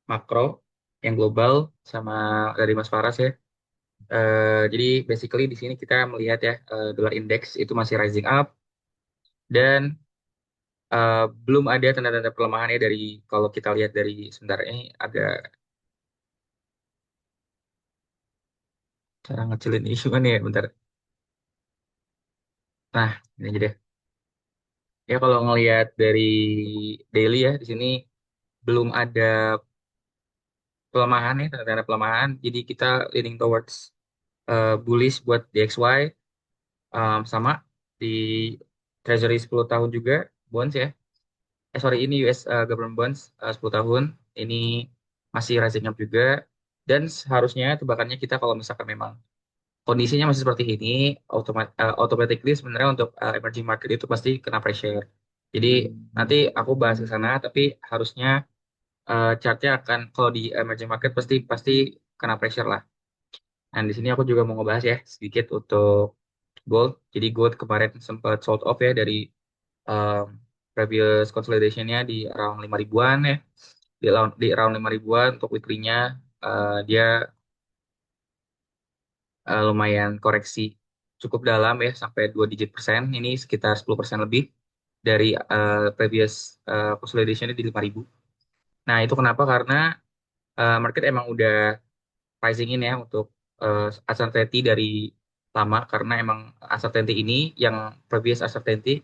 makro yang global sama dari Mas Faras ya. Jadi basically di sini kita melihat ya dolar index itu masih rising up dan belum ada tanda-tanda pelemahan ya dari kalau kita lihat dari sebentar ini agak cara ngecilin isu kan ya bentar. Nah, ini aja deh. Ya kalau ngelihat dari daily ya di sini belum ada pelemahan ya, tanda-tanda pelemahan. Jadi kita leaning towards bullish buat DXY sama di Treasury 10 tahun juga bonds ya. Sorry ini US government bonds 10 tahun ini masih rising up juga dan seharusnya tebakannya kita kalau misalkan memang kondisinya masih seperti ini, automatically sebenarnya untuk emerging market itu pasti kena pressure. Jadi nanti aku bahas ke sana, tapi harusnya chartnya akan kalau di emerging market pasti pasti kena pressure lah. Dan di sini aku juga mau ngebahas ya sedikit untuk gold. Jadi gold kemarin sempat sold off ya dari um, previous consolidationnya di around 5 ribuan ya. Di around 5 ribuan untuk weekly-nya dia lumayan koreksi. cukup dalam ya sampai 2 digit persen. Ini sekitar 10% lebih dari previous consolidation di 5.000. Nah, itu kenapa? Karena market emang udah pricing in ya untuk uncertainty dari lama, karena emang uncertainty ini yang previous uncertainty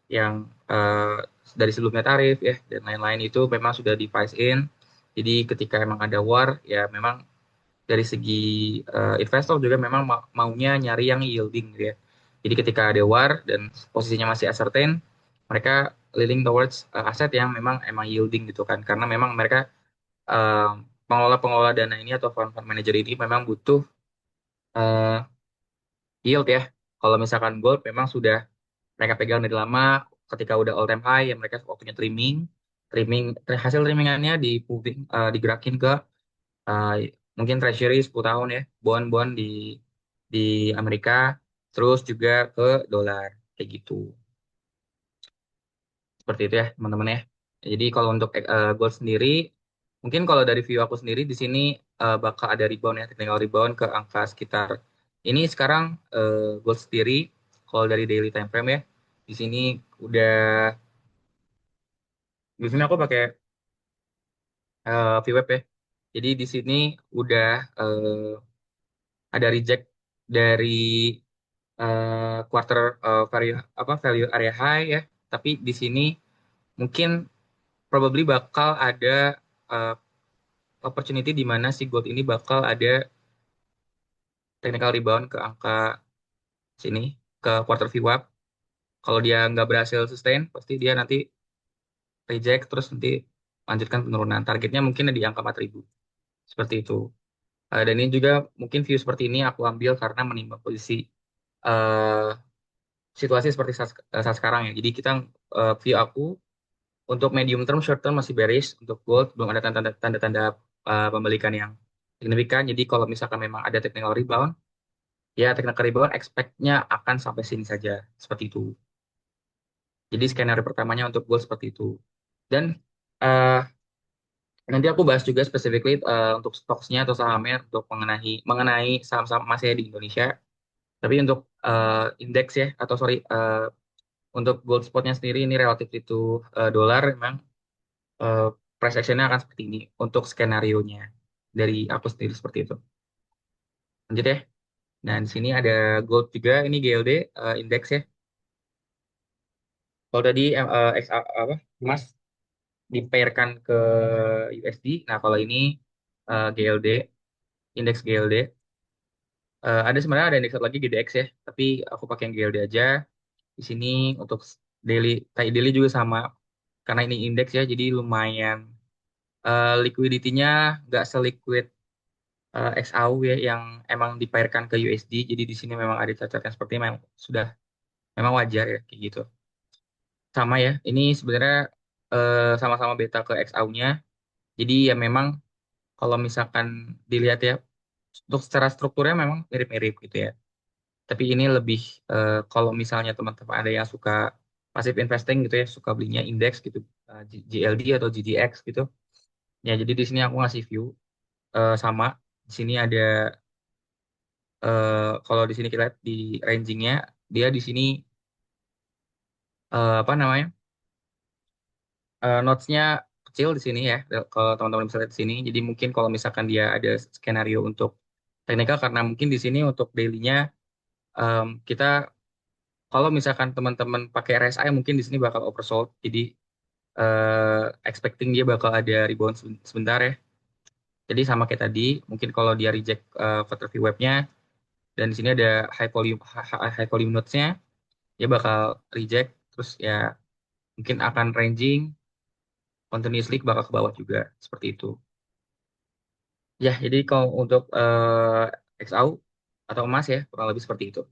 yang dari sebelumnya tarif ya dan lain-lain itu memang sudah di price in. Jadi ketika emang ada war ya memang dari segi investor juga memang maunya nyari yang yielding gitu ya. Jadi ketika ada war dan posisinya masih uncertain, mereka leaning towards aset yang memang emang yielding gitu kan. Karena memang mereka eh, pengelola-pengelola dana ini atau fund manager ini memang butuh eh, yield ya. Kalau misalkan gold memang sudah mereka pegang dari lama, ketika udah all time high ya mereka waktunya trimming, trimming hasil trimmingannya di moving, digerakin ke eh, mungkin treasury 10 tahun ya, bond-bond di Amerika, terus juga ke dolar kayak gitu. Seperti itu ya, teman-teman ya. Jadi kalau untuk gold sendiri, mungkin kalau dari view aku sendiri di sini bakal ada rebound ya, technical rebound ke angka sekitar ini sekarang gold sendiri kalau dari daily time frame ya. Di sini udah di sini aku pakai VWAP ya. Jadi di sini udah ada reject dari quarter value area high ya. Tapi di sini mungkin probably bakal ada uh, opportunity di mana si gold ini bakal ada technical rebound ke angka sini ke quarter VWAP. Kalau dia nggak berhasil sustain, pasti dia nanti reject terus nanti lanjutkan penurunan. Targetnya mungkin di angka 4.000. Seperti itu. Dan ini juga mungkin view seperti ini aku ambil karena menimbang posisi eh, situasi seperti saat sekarang ya. Jadi kita view aku untuk medium term, short term masih bearish untuk gold, belum ada tanda-tanda pembalikan yang signifikan. Jadi kalau misalkan memang ada technical rebound, ya technical rebound expect-nya akan sampai sini saja, seperti itu. Jadi skenario pertamanya untuk gold seperti itu. Dan eh, nanti aku bahas juga specifically untuk stocks-nya atau sahamnya untuk mengenai mengenai saham-saham emas ya di Indonesia. Tapi untuk indeks ya, atau sorry, untuk gold spotnya sendiri ini relatif itu dolar memang eh, price action-nya akan seperti ini untuk skenario-nya dari aku sendiri seperti itu. Lanjut ya. Nah, di sini ada gold juga, ini GLD indeks ya. Kalau tadi apa emas dipairkan ke USD. Nah, kalau ini GLD, indeks GLD. Ada sebenarnya ada indeks satu lagi GDX ya, tapi aku pakai yang GLD aja. Di sini untuk daily, kayak daily juga sama. Karena ini indeks ya, jadi lumayan liquidity-nya nggak seliquid XAU ya yang emang dipairkan ke USD. Jadi di sini memang ada cacat yang seperti memang sudah memang wajar ya kayak gitu. Sama ya, ini sebenarnya sama-sama beta ke XAU-nya. Jadi ya memang kalau misalkan dilihat ya untuk secara strukturnya memang mirip-mirip gitu ya. Tapi ini lebih kalau misalnya teman-teman ada yang suka passive investing gitu ya, suka belinya indeks gitu, GLD atau GDX gitu. Ya jadi di sini aku ngasih view sama. Di sini ada kalau di sini kita lihat di rangingnya dia di sini apa namanya notesnya kecil di sini ya kalau teman-teman bisa lihat di sini jadi mungkin kalau misalkan dia ada skenario untuk teknikal karena mungkin di sini untuk daily-nya kita kalau misalkan teman-teman pakai RSI mungkin di sini bakal oversold jadi expecting dia bakal ada rebound sebentar ya jadi sama kayak tadi mungkin kalau dia reject photography webnya dan di sini ada high volume notes-nya dia bakal reject terus ya mungkin akan ranging continuously bakal ke bawah juga seperti itu. Ya, jadi kalau untuk XAU atau emas ya kurang lebih seperti itu.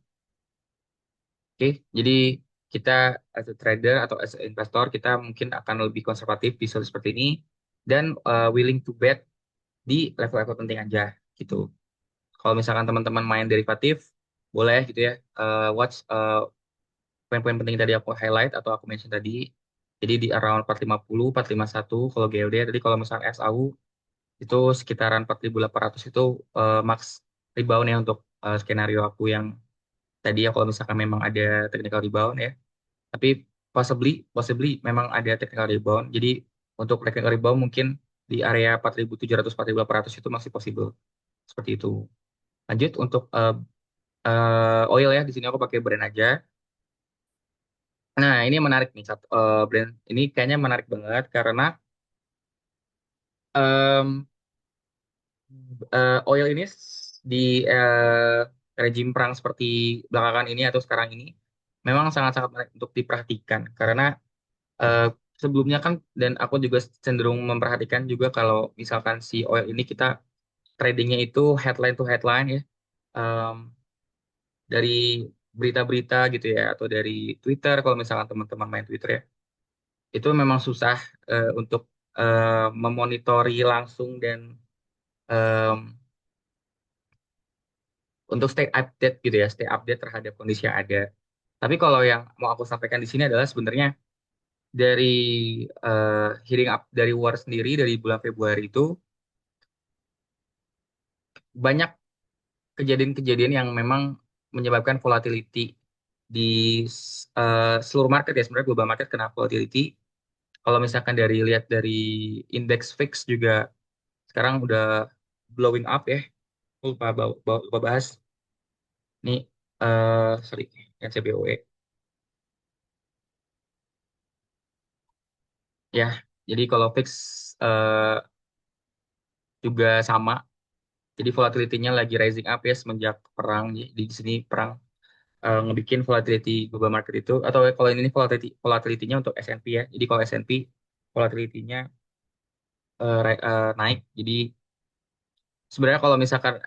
Oke, jadi kita as a trader atau as a investor kita mungkin akan lebih konservatif di seperti ini dan willing to bet di level-level penting aja gitu. Kalau misalkan teman-teman main derivatif boleh gitu ya watch poin-poin penting tadi aku highlight atau aku mention tadi. Jadi di around 450, 451 kalau GLD. Tadi kalau misalnya SAU itu sekitaran 4.800 itu max rebound ya untuk skenario aku yang tadi ya kalau misalkan memang ada technical rebound ya. Tapi possibly possibly memang ada technical rebound. Jadi untuk technical rebound mungkin di area 4.700 4.800 itu masih possible. Seperti itu. Lanjut untuk oil ya, di sini aku pakai brand aja. Nah, ini menarik nih satu brand ini kayaknya menarik banget karena em, oil ini di rejim perang seperti belakangan ini atau sekarang ini memang sangat-sangat menarik untuk diperhatikan karena eh, sebelumnya kan dan aku juga cenderung memperhatikan juga kalau misalkan si oil ini kita tradingnya itu headline to headline ya. Em, dari berita-berita gitu ya atau dari Twitter kalau misalkan teman-teman main Twitter ya itu memang susah untuk memonitori langsung dan em, untuk stay update gitu ya, stay update terhadap kondisi yang ada. Tapi kalau yang mau aku sampaikan di sini adalah sebenarnya dari hearing up dari war sendiri dari bulan Februari itu banyak kejadian-kejadian yang memang menyebabkan volatility di seluruh market ya, sebenarnya global market kena volatility. Kalau misalkan dari lihat dari indeks fix juga sekarang udah blowing up ya. Aku lupa bahas nih sorry NCBOE ya. Jadi kalau fix eh, juga sama. Jadi volatility-nya lagi rising up ya semenjak perang. Di sini perang ngebikin volatility global market itu atau kalau ini volatility-nya untuk S&P ya. Jadi kalau S&P volatility-nya naik. Jadi sebenarnya kalau misalkan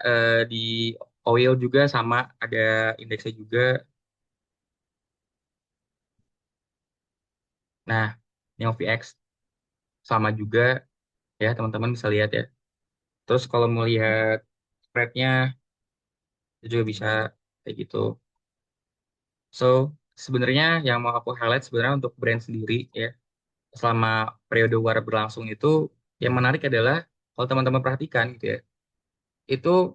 di oil juga sama ada indeksnya juga. Nah, yang VX sama juga ya teman-teman bisa lihat ya. Terus kalau mau lihat spreadnya itu juga bisa kayak gitu. So sebenarnya yang mau aku highlight sebenarnya untuk brand sendiri ya selama periode war berlangsung itu yang menarik adalah kalau teman-teman perhatikan gitu ya itu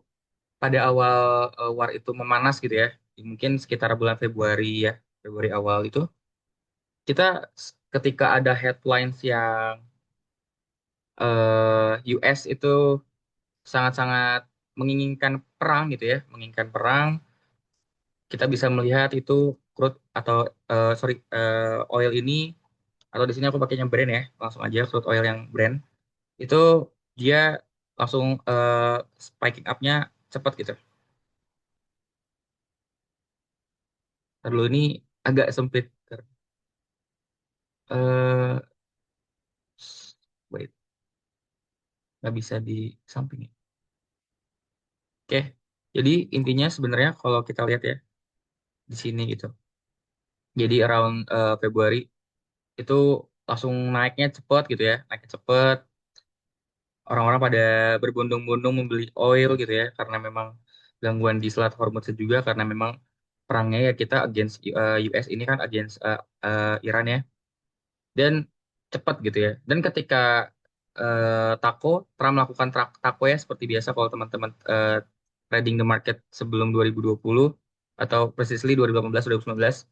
pada awal war itu memanas gitu ya mungkin sekitar bulan Februari ya Februari awal itu kita ketika ada headlines yang US itu sangat-sangat menginginkan perang gitu ya menginginkan perang kita bisa melihat itu crude atau sorry oil ini atau di sini aku pakainya brand ya langsung aja crude oil yang brand itu dia langsung spiking up-nya cepat gitu. Ntar dulu ini agak sempit. eh Wait, nggak bisa di samping. Oke, jadi intinya sebenarnya kalau kita lihat ya di sini gitu. Jadi around Februari itu langsung naiknya cepet gitu ya, naiknya cepet. Orang-orang pada berbondong-bondong membeli oil gitu ya, karena memang gangguan di Selat Hormuz juga karena memang perangnya ya kita against US ini kan against Iran ya. Dan cepat gitu ya. Dan ketika Trump melakukan tako ya seperti biasa kalau teman-teman trading the market sebelum 2020 atau precisely 2018 2019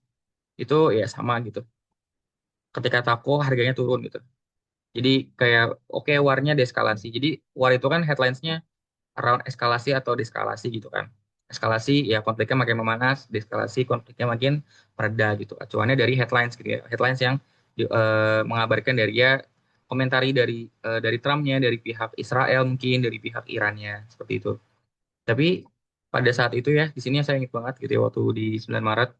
itu ya sama gitu. Ketika tako harganya turun gitu. Jadi kayak oke warnya deeskalasi. Jadi war itu kan headlinesnya around eskalasi atau deeskalasi gitu kan. Eskalasi ya konfliknya makin memanas, deeskalasi konfliknya makin mereda gitu. Acuannya dari headlines gitu ya. Headlines yang mengabarkan dari ya komentari dari Trumpnya, dari pihak Israel mungkin, dari pihak Irannya seperti itu. Tapi pada saat itu ya, di sini saya ingat banget gitu ya waktu di 9 Maret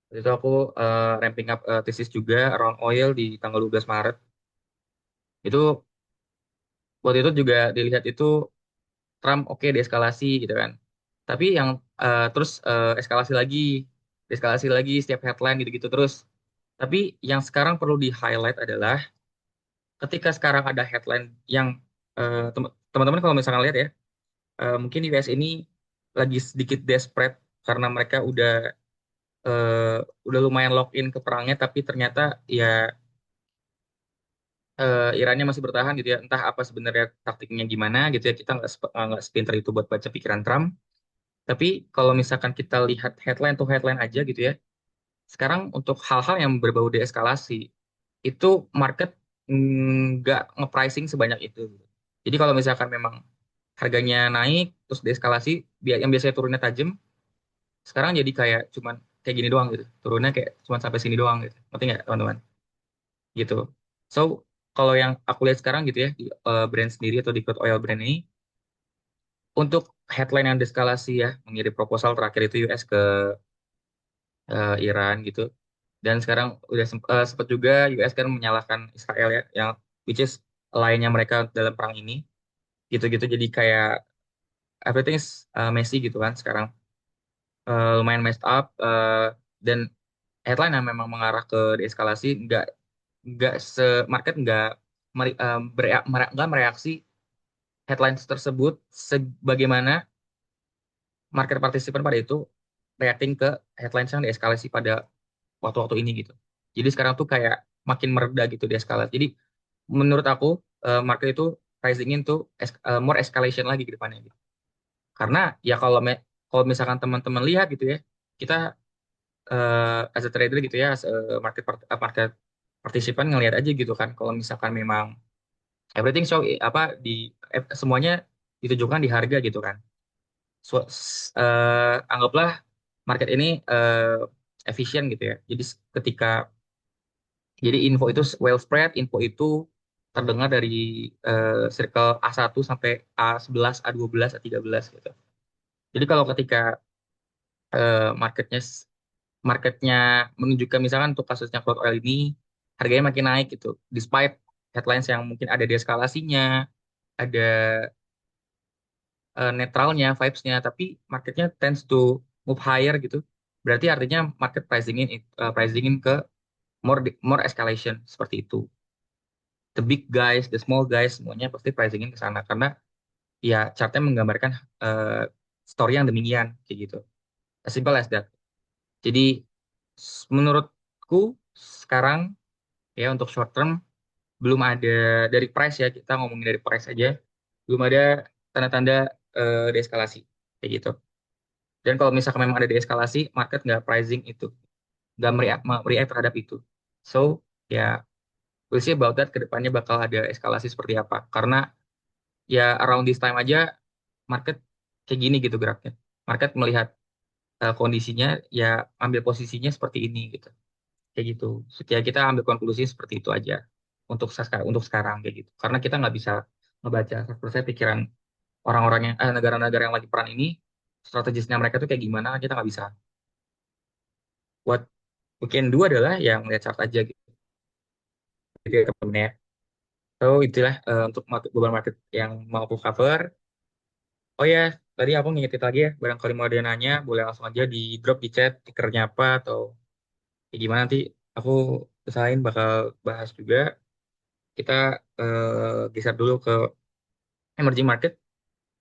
waktu itu aku ramping up thesis juga around oil di tanggal 12 Maret. Itu waktu itu juga dilihat itu Trump oke deeskalasi gitu kan. Tapi yang terus eskalasi lagi, eskalasi lagi setiap headline gitu-gitu terus. Tapi yang sekarang perlu di-highlight adalah ketika sekarang ada headline yang teman-teman kalau misalkan lihat ya, mungkin US ini lagi sedikit desperate karena mereka eh, udah lumayan lock in ke perangnya, tapi ternyata ya Irannya masih bertahan gitu ya. Entah apa sebenarnya taktiknya gimana gitu ya. Kita nggak sepintar itu buat baca pikiran Trump. Tapi kalau misalkan kita lihat headline to headline aja gitu ya, sekarang untuk hal-hal yang berbau deeskalasi, itu market nggak nge-pricing sebanyak itu. Jadi kalau misalkan memang harganya naik, terus deeskalasi, yang biasanya turunnya tajam, sekarang jadi kayak cuman kayak gini doang gitu. Turunnya kayak cuman sampai sini doang gitu. Ngerti nggak teman-teman? Gitu. So, kalau yang aku lihat sekarang gitu ya, di brand sendiri atau di crude oil brand ini, untuk headline yang deeskalasi ya, mengirim proposal terakhir itu US ke Iran gitu. Dan sekarang udah sempat juga US kan menyalahkan Israel ya, yang which is lainnya mereka dalam perang ini, gitu-gitu. Jadi kayak everything is messy gitu kan sekarang. Lumayan messed up, dan headline yang memang mengarah ke deeskalasi nggak market nggak nggak mereaksi headlines tersebut sebagaimana market participant pada itu reacting ke headlines yang deeskalasi pada waktu-waktu ini gitu. Jadi sekarang tuh kayak makin mereda gitu deeskalasi. Jadi menurut aku market itu pricing in tuh more escalation lagi ke depannya gitu. Karena ya kalau misalkan teman-teman lihat gitu ya, kita as a trader gitu ya, as a market participant ngelihat aja gitu kan. Kalau misalkan memang everything show semuanya ditujukan di harga gitu kan. Anggaplah market ini efisien gitu ya. Jadi ketika jadi info itu well spread, info itu terdengar dari circle A1 sampai A11, A12, A13 gitu. Jadi kalau ketika marketnya marketnya menunjukkan misalkan untuk kasusnya crude oil ini harganya makin naik gitu, despite headlines yang mungkin ada di eskalasinya, ada netralnya, vibes-nya, tapi marketnya tends to move higher gitu. Berarti artinya market pricing in ke more escalation seperti itu. The big guys, the small guys, semuanya pasti pricing in ke sana karena ya chartnya menggambarkan eh, story yang demikian kayak gitu. As simple as that. Jadi menurutku sekarang ya untuk short term belum ada dari price ya kita ngomongin dari price aja belum ada tanda-tanda deeskalasi kayak gitu. Dan kalau misalkan memang ada deeskalasi, market nggak pricing itu, nggak react terhadap itu. So ya we'll see about that ke depannya bakal ada eskalasi seperti apa. Karena ya around this time aja market kayak gini gitu geraknya. Market melihat kondisinya ya ambil posisinya seperti ini gitu. Kayak gitu. Setiap kita ambil konklusi seperti itu aja untuk sekarang kayak gitu. Karena kita nggak bisa ngebaca 100% pikiran orang-orang yang negara-negara yang lagi perang ini strategisnya mereka tuh kayak gimana kita nggak bisa. What we can do adalah yang lihat chart aja gitu ya temennya. So itulah untuk beberapa market yang mau aku cover. Oh ya, tadi aku ngingetin lagi ya, barangkali mau ada yang nanya, boleh langsung aja di drop di chat, tickernya apa atau ya gimana nanti aku usahain bakal bahas juga. Kita geser dulu ke emerging market.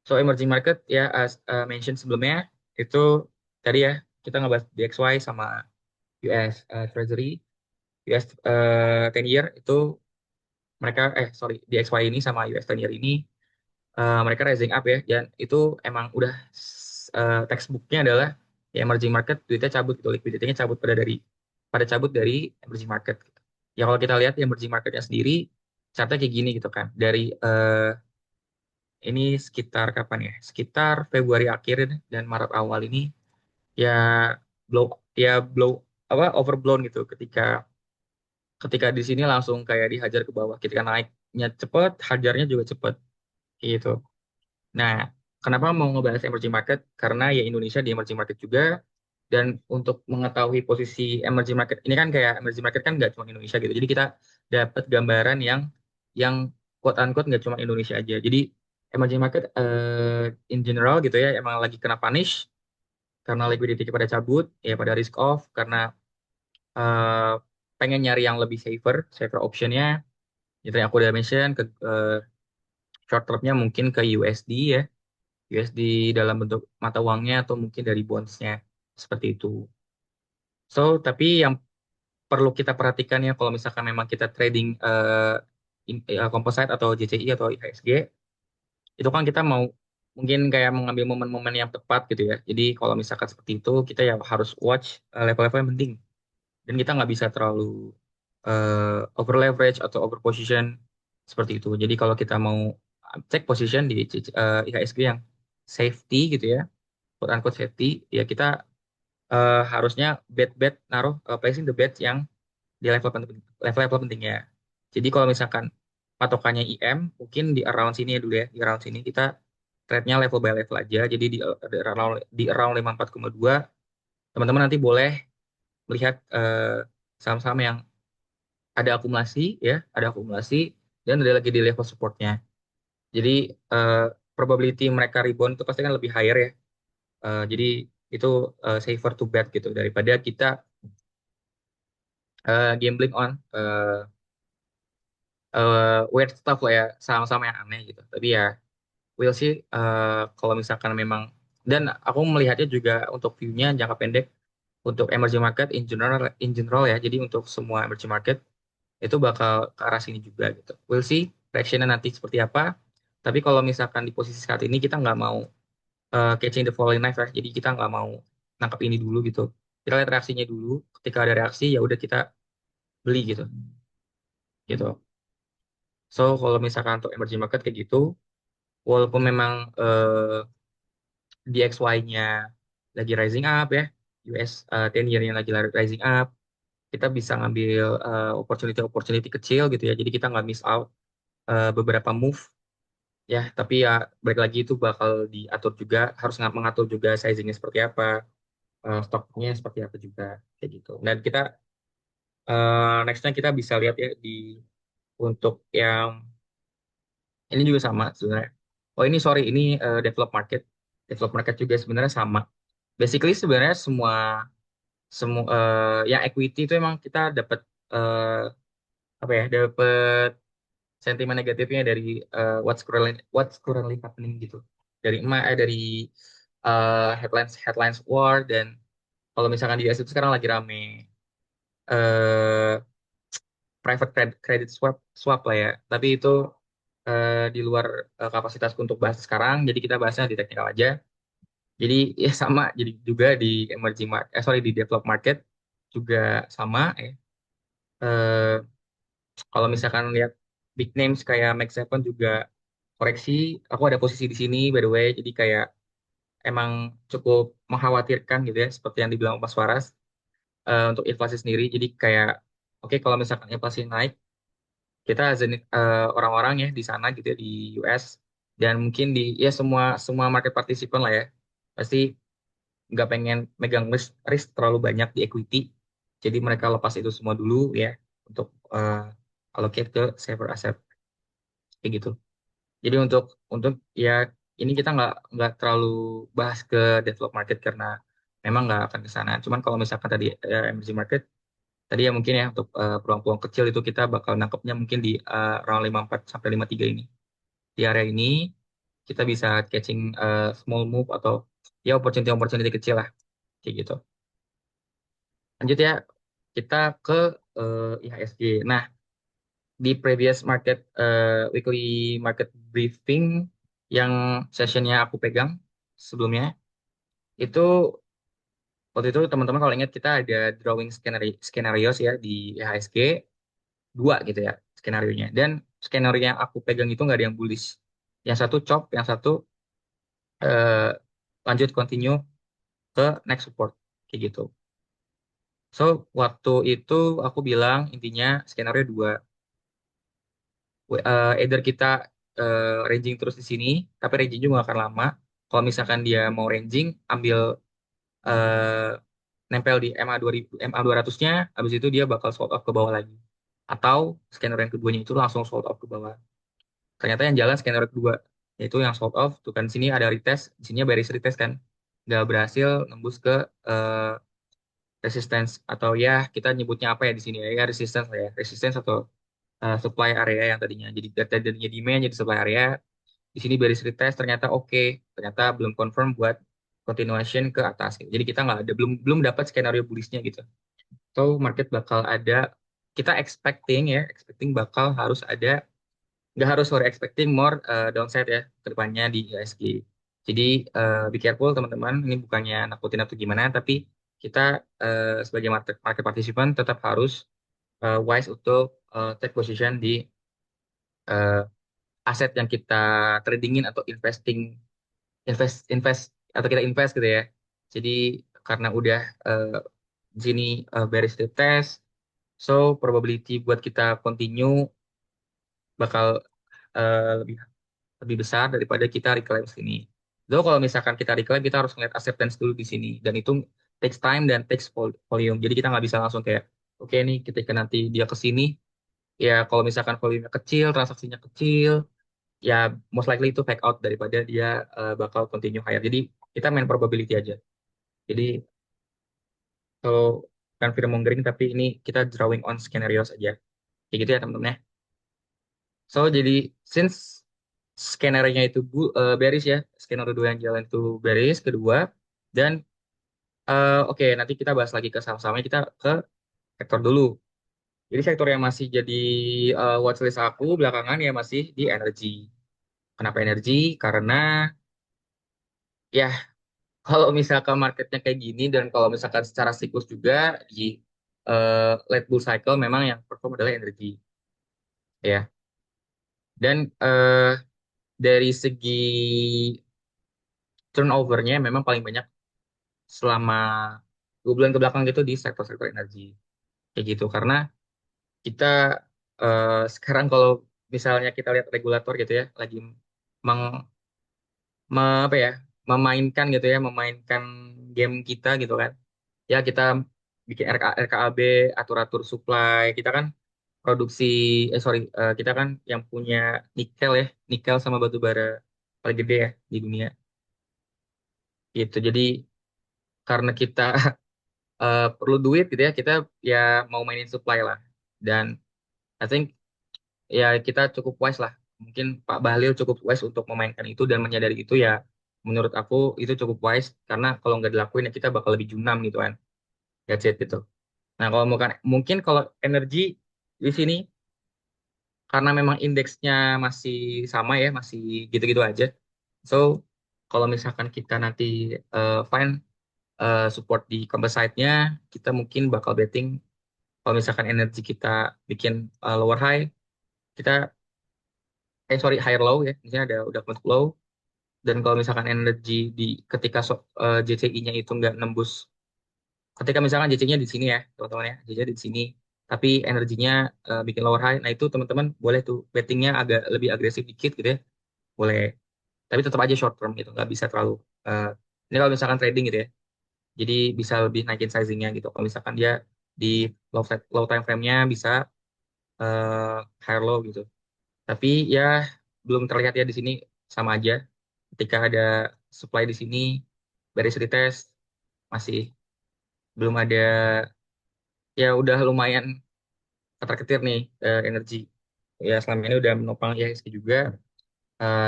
So emerging market ya as mentioned sebelumnya itu tadi ya kita ngebahas DXY sama US Treasury, US 10 year itu mereka sorry DXY ini sama US 10 year ini mereka rising up ya dan itu emang udah textbooknya adalah ya emerging market duitnya cabut gitu liquidity-nya cabut pada cabut dari emerging market gitu. Ya kalau kita lihat di emerging marketnya sendiri chartnya kayak gini gitu kan dari ini sekitar kapan ya sekitar Februari akhir dan Maret awal ini ya blow blow overblown gitu ketika ketika di sini langsung kayak dihajar ke bawah ketika naiknya cepet hajarnya juga cepet gitu. Nah, kenapa mau ngebahas emerging market? Karena ya Indonesia di emerging market juga. Dan untuk mengetahui posisi emerging market, ini kan kayak emerging market kan nggak cuma Indonesia gitu. Jadi kita dapat gambaran yang quote unquote nggak cuma Indonesia aja. Jadi emerging market in general gitu ya, emang lagi kena punish karena liquidity pada cabut, ya pada risk off, karena eh, pengen nyari yang lebih safer optionnya. Itu yang aku udah mention ke short termnya mungkin ke USD ya USD dalam bentuk mata uangnya atau mungkin dari bonds-nya seperti itu. So, tapi yang perlu kita perhatikan ya kalau misalkan memang kita trading composite atau JCI atau IHSG, itu kan kita mau mungkin kayak mengambil momen-momen yang tepat gitu ya. Jadi kalau misalkan seperti itu, kita ya harus watch level-level yang penting. Dan kita nggak bisa terlalu over leverage atau over position seperti itu. Jadi kalau kita mau cek position di IHSG yang safety gitu ya, quote unquote safety, ya kita harusnya bet naruh placing the bets yang di level-level pentingnya. Jadi kalau misalkan patokannya IM, mungkin di around sini ya dulu ya, di around sini kita trade-nya level by level aja. Jadi di around 54,2 teman-teman nanti boleh melihat saham-saham yang ada akumulasi ya, ada akumulasi dan ada lagi di level supportnya. Jadi eh, probability mereka rebound itu pasti kan lebih higher ya. Jadi itu safer to bet gitu daripada kita gambling on weird stuff lah ya, saham-saham yang aneh gitu. Tapi ya will sih kalau misalkan memang, dan aku melihatnya juga untuk view-nya jangka pendek untuk emerging market in general ya. Jadi untuk semua emerging market itu bakal ke arah sini juga gitu. We'll see reaction-nya nanti seperti apa. Tapi kalau misalkan di posisi saat ini kita nggak mau catching the falling knife ya. Jadi kita nggak mau nangkap ini dulu gitu. Kita lihat reaksinya dulu. Ketika ada reaksi ya udah kita beli gitu. Gitu. So kalau misalkan untuk emerging market kayak gitu, walaupun memang DXY-nya lagi rising up ya, US 10 year-nya lagi rising up, kita bisa ngambil opportunity-opportunity kecil gitu ya. Jadi kita nggak miss out beberapa move ya. Tapi ya balik lagi itu bakal diatur juga, harus mengatur juga sizingnya seperti apa, stoknya seperti apa juga kayak gitu. Dan kita nextnya kita bisa lihat ya di untuk yang ini juga sama sebenarnya. Oh ini sorry ini develop market. Develop market juga sebenarnya sama. Basically sebenarnya semua semua yang equity itu emang kita dapat apa ya, dapat sentimen negatifnya dari what's currently happening gitu, dari headlines headlines war. Dan kalau misalkan di US itu sekarang lagi rame eh private credit swap swap lah ya, tapi itu di luar kapasitasku untuk bahas sekarang, jadi kita bahasnya di teknikal aja. Jadi ya sama, jadi juga di emerging market, sorry, di developed market juga sama ya. Eh, Kalau misalkan lihat big names kayak Max Seven juga koreksi, aku ada posisi di sini by the way, jadi kayak emang cukup mengkhawatirkan gitu ya, seperti yang dibilang Mas Faras untuk inflasi sendiri. Jadi kayak oke, kalau misalkan inflasi naik, kita orang-orang ya di sana gitu ya di US dan mungkin di ya semua semua market participant lah ya, pasti nggak pengen megang risk terlalu banyak di equity. Jadi mereka lepas itu semua dulu ya untuk allocate ke safer asset kayak gitu. Jadi untuk ya ini kita nggak terlalu bahas ke develop market karena memang nggak akan ke sana. Cuman kalau misalkan tadi emerging market tadi ya mungkin ya untuk peluang-peluang kecil itu kita bakal nangkepnya mungkin di round 54 sampai 53 ini. Di area ini kita bisa catching small move atau ya opportunity-opportunity kecil lah kayak gitu. Lanjut ya, kita ke IHSG. Nah, di previous weekly market briefing yang sessionnya aku pegang sebelumnya, itu waktu itu teman-teman kalau ingat kita ada drawing scenarios ya di IHSG dua gitu ya skenario-nya. Dan skenario yang aku pegang itu nggak ada yang bullish. Yang satu chop, yang satu eh, lanjut continue ke next support kayak gitu. So, waktu itu aku bilang intinya skenario dua. Either kita ranging terus di sini, tapi ranging juga nggak akan lama. Kalau misalkan dia mau ranging, ambil eh, nempel di MA 200-nya, habis itu dia bakal sold off ke bawah lagi. Atau skenario yang keduanya itu langsung sold off ke bawah. Ternyata yang jalan skenario kedua, yaitu yang sold off, tuh kan sini ada retest, di sini bearish retest kan, nggak berhasil nembus ke eh, resistance, atau ya kita nyebutnya apa ya di sini ya, resistance lah ya, resistance atau supply area yang tadinya tadinya demand jadi supply area. Di sini bearish retest ternyata oke, ternyata belum confirm buat continuation ke atas gitu. Jadi kita nggak ada, belum belum dapat skenario bullishnya gitu. So market bakal ada, kita expecting bakal harus ada, nggak harus, sorry, expecting more downside ya ke depannya di ISG. Jadi be careful teman-teman, ini bukannya nakutin atau gimana, tapi kita sebagai market participant tetap harus wise untuk take position di eh, aset yang kita tradingin atau invest invest atau kita invest gitu ya. Jadi karena udah eh, di sini bearish the test, so probability buat kita continue bakal lebih lebih besar daripada kita reclaim sini. Jadi kalau misalkan kita reclaim, kita harus ngeliat acceptance dulu di sini, dan itu takes time dan takes volume. Jadi kita nggak bisa langsung kayak oke nih ketika nanti dia ke sini, ya kalau misalkan volume kecil, transaksinya kecil, ya most likely itu fake out daripada dia bakal continue higher. Jadi kita main probability aja. Jadi kalau kan fear mongering, tapi ini kita drawing on scenarios aja. Kayak gitu ya teman-teman ya. So jadi since skenario-nya itu bearish ya, skenario dua yang jalan itu bearish kedua, dan oke nanti kita bahas lagi ke saham-sahamnya, kita ke sektor dulu. Jadi sektor yang masih jadi watchlist aku belakangan ya masih di energi. Kenapa energi? Karena ya kalau misalkan marketnya kayak gini dan kalau misalkan secara siklus juga di late bull cycle memang yang perform adalah energi ya. Dan dari segi turnovernya memang paling banyak selama 2 bulan ke belakang gitu di sektor-sektor energi kayak gitu. Karena kita sekarang kalau misalnya kita lihat regulator gitu ya lagi meng, apa ya memainkan gitu ya, memainkan game kita gitu kan. Ya kita bikin RKAB, atur-atur supply. Kita kan produksi sorry, kita kan yang punya nikel ya, nikel sama batu bara paling gede ya di dunia gitu. Jadi karena kita perlu duit gitu ya, kita ya mau mainin supply lah. Dan I think ya kita cukup wise lah. Mungkin Pak Bahlil cukup wise untuk memainkan itu dan menyadari itu ya. Menurut aku itu cukup wise karena kalau nggak dilakuin ya kita bakal lebih junam gitu kan. That's it gitu. Nah kalau mungkin kalau energi di sini karena memang indeksnya masih sama ya, masih gitu-gitu aja. So kalau misalkan kita nanti find support di composite-nya, kita mungkin bakal betting kalau misalkan energi kita bikin lower high, kita sorry higher low ya, misalnya udah bentuk low, dan kalau misalkan energi di ketika JCI-nya itu nggak nembus, ketika misalkan JC-nya di sini ya teman-teman ya, JC di sini, tapi energinya bikin lower high, nah itu teman-teman boleh tuh bettingnya agak lebih agresif dikit gitu ya, boleh, tapi tetap aja short term gitu, nggak bisa terlalu eh, ini kalau misalkan trading gitu ya, jadi bisa lebih naikin sizingnya gitu. Kalau misalkan dia di low time frame-nya bisa higher low gitu. Tapi ya belum terlihat ya di sini, sama aja. Ketika ada supply di sini, bearish retest masih belum ada, ya udah lumayan ketar-ketir nih energi. Ya selama ini udah menopang IHSG juga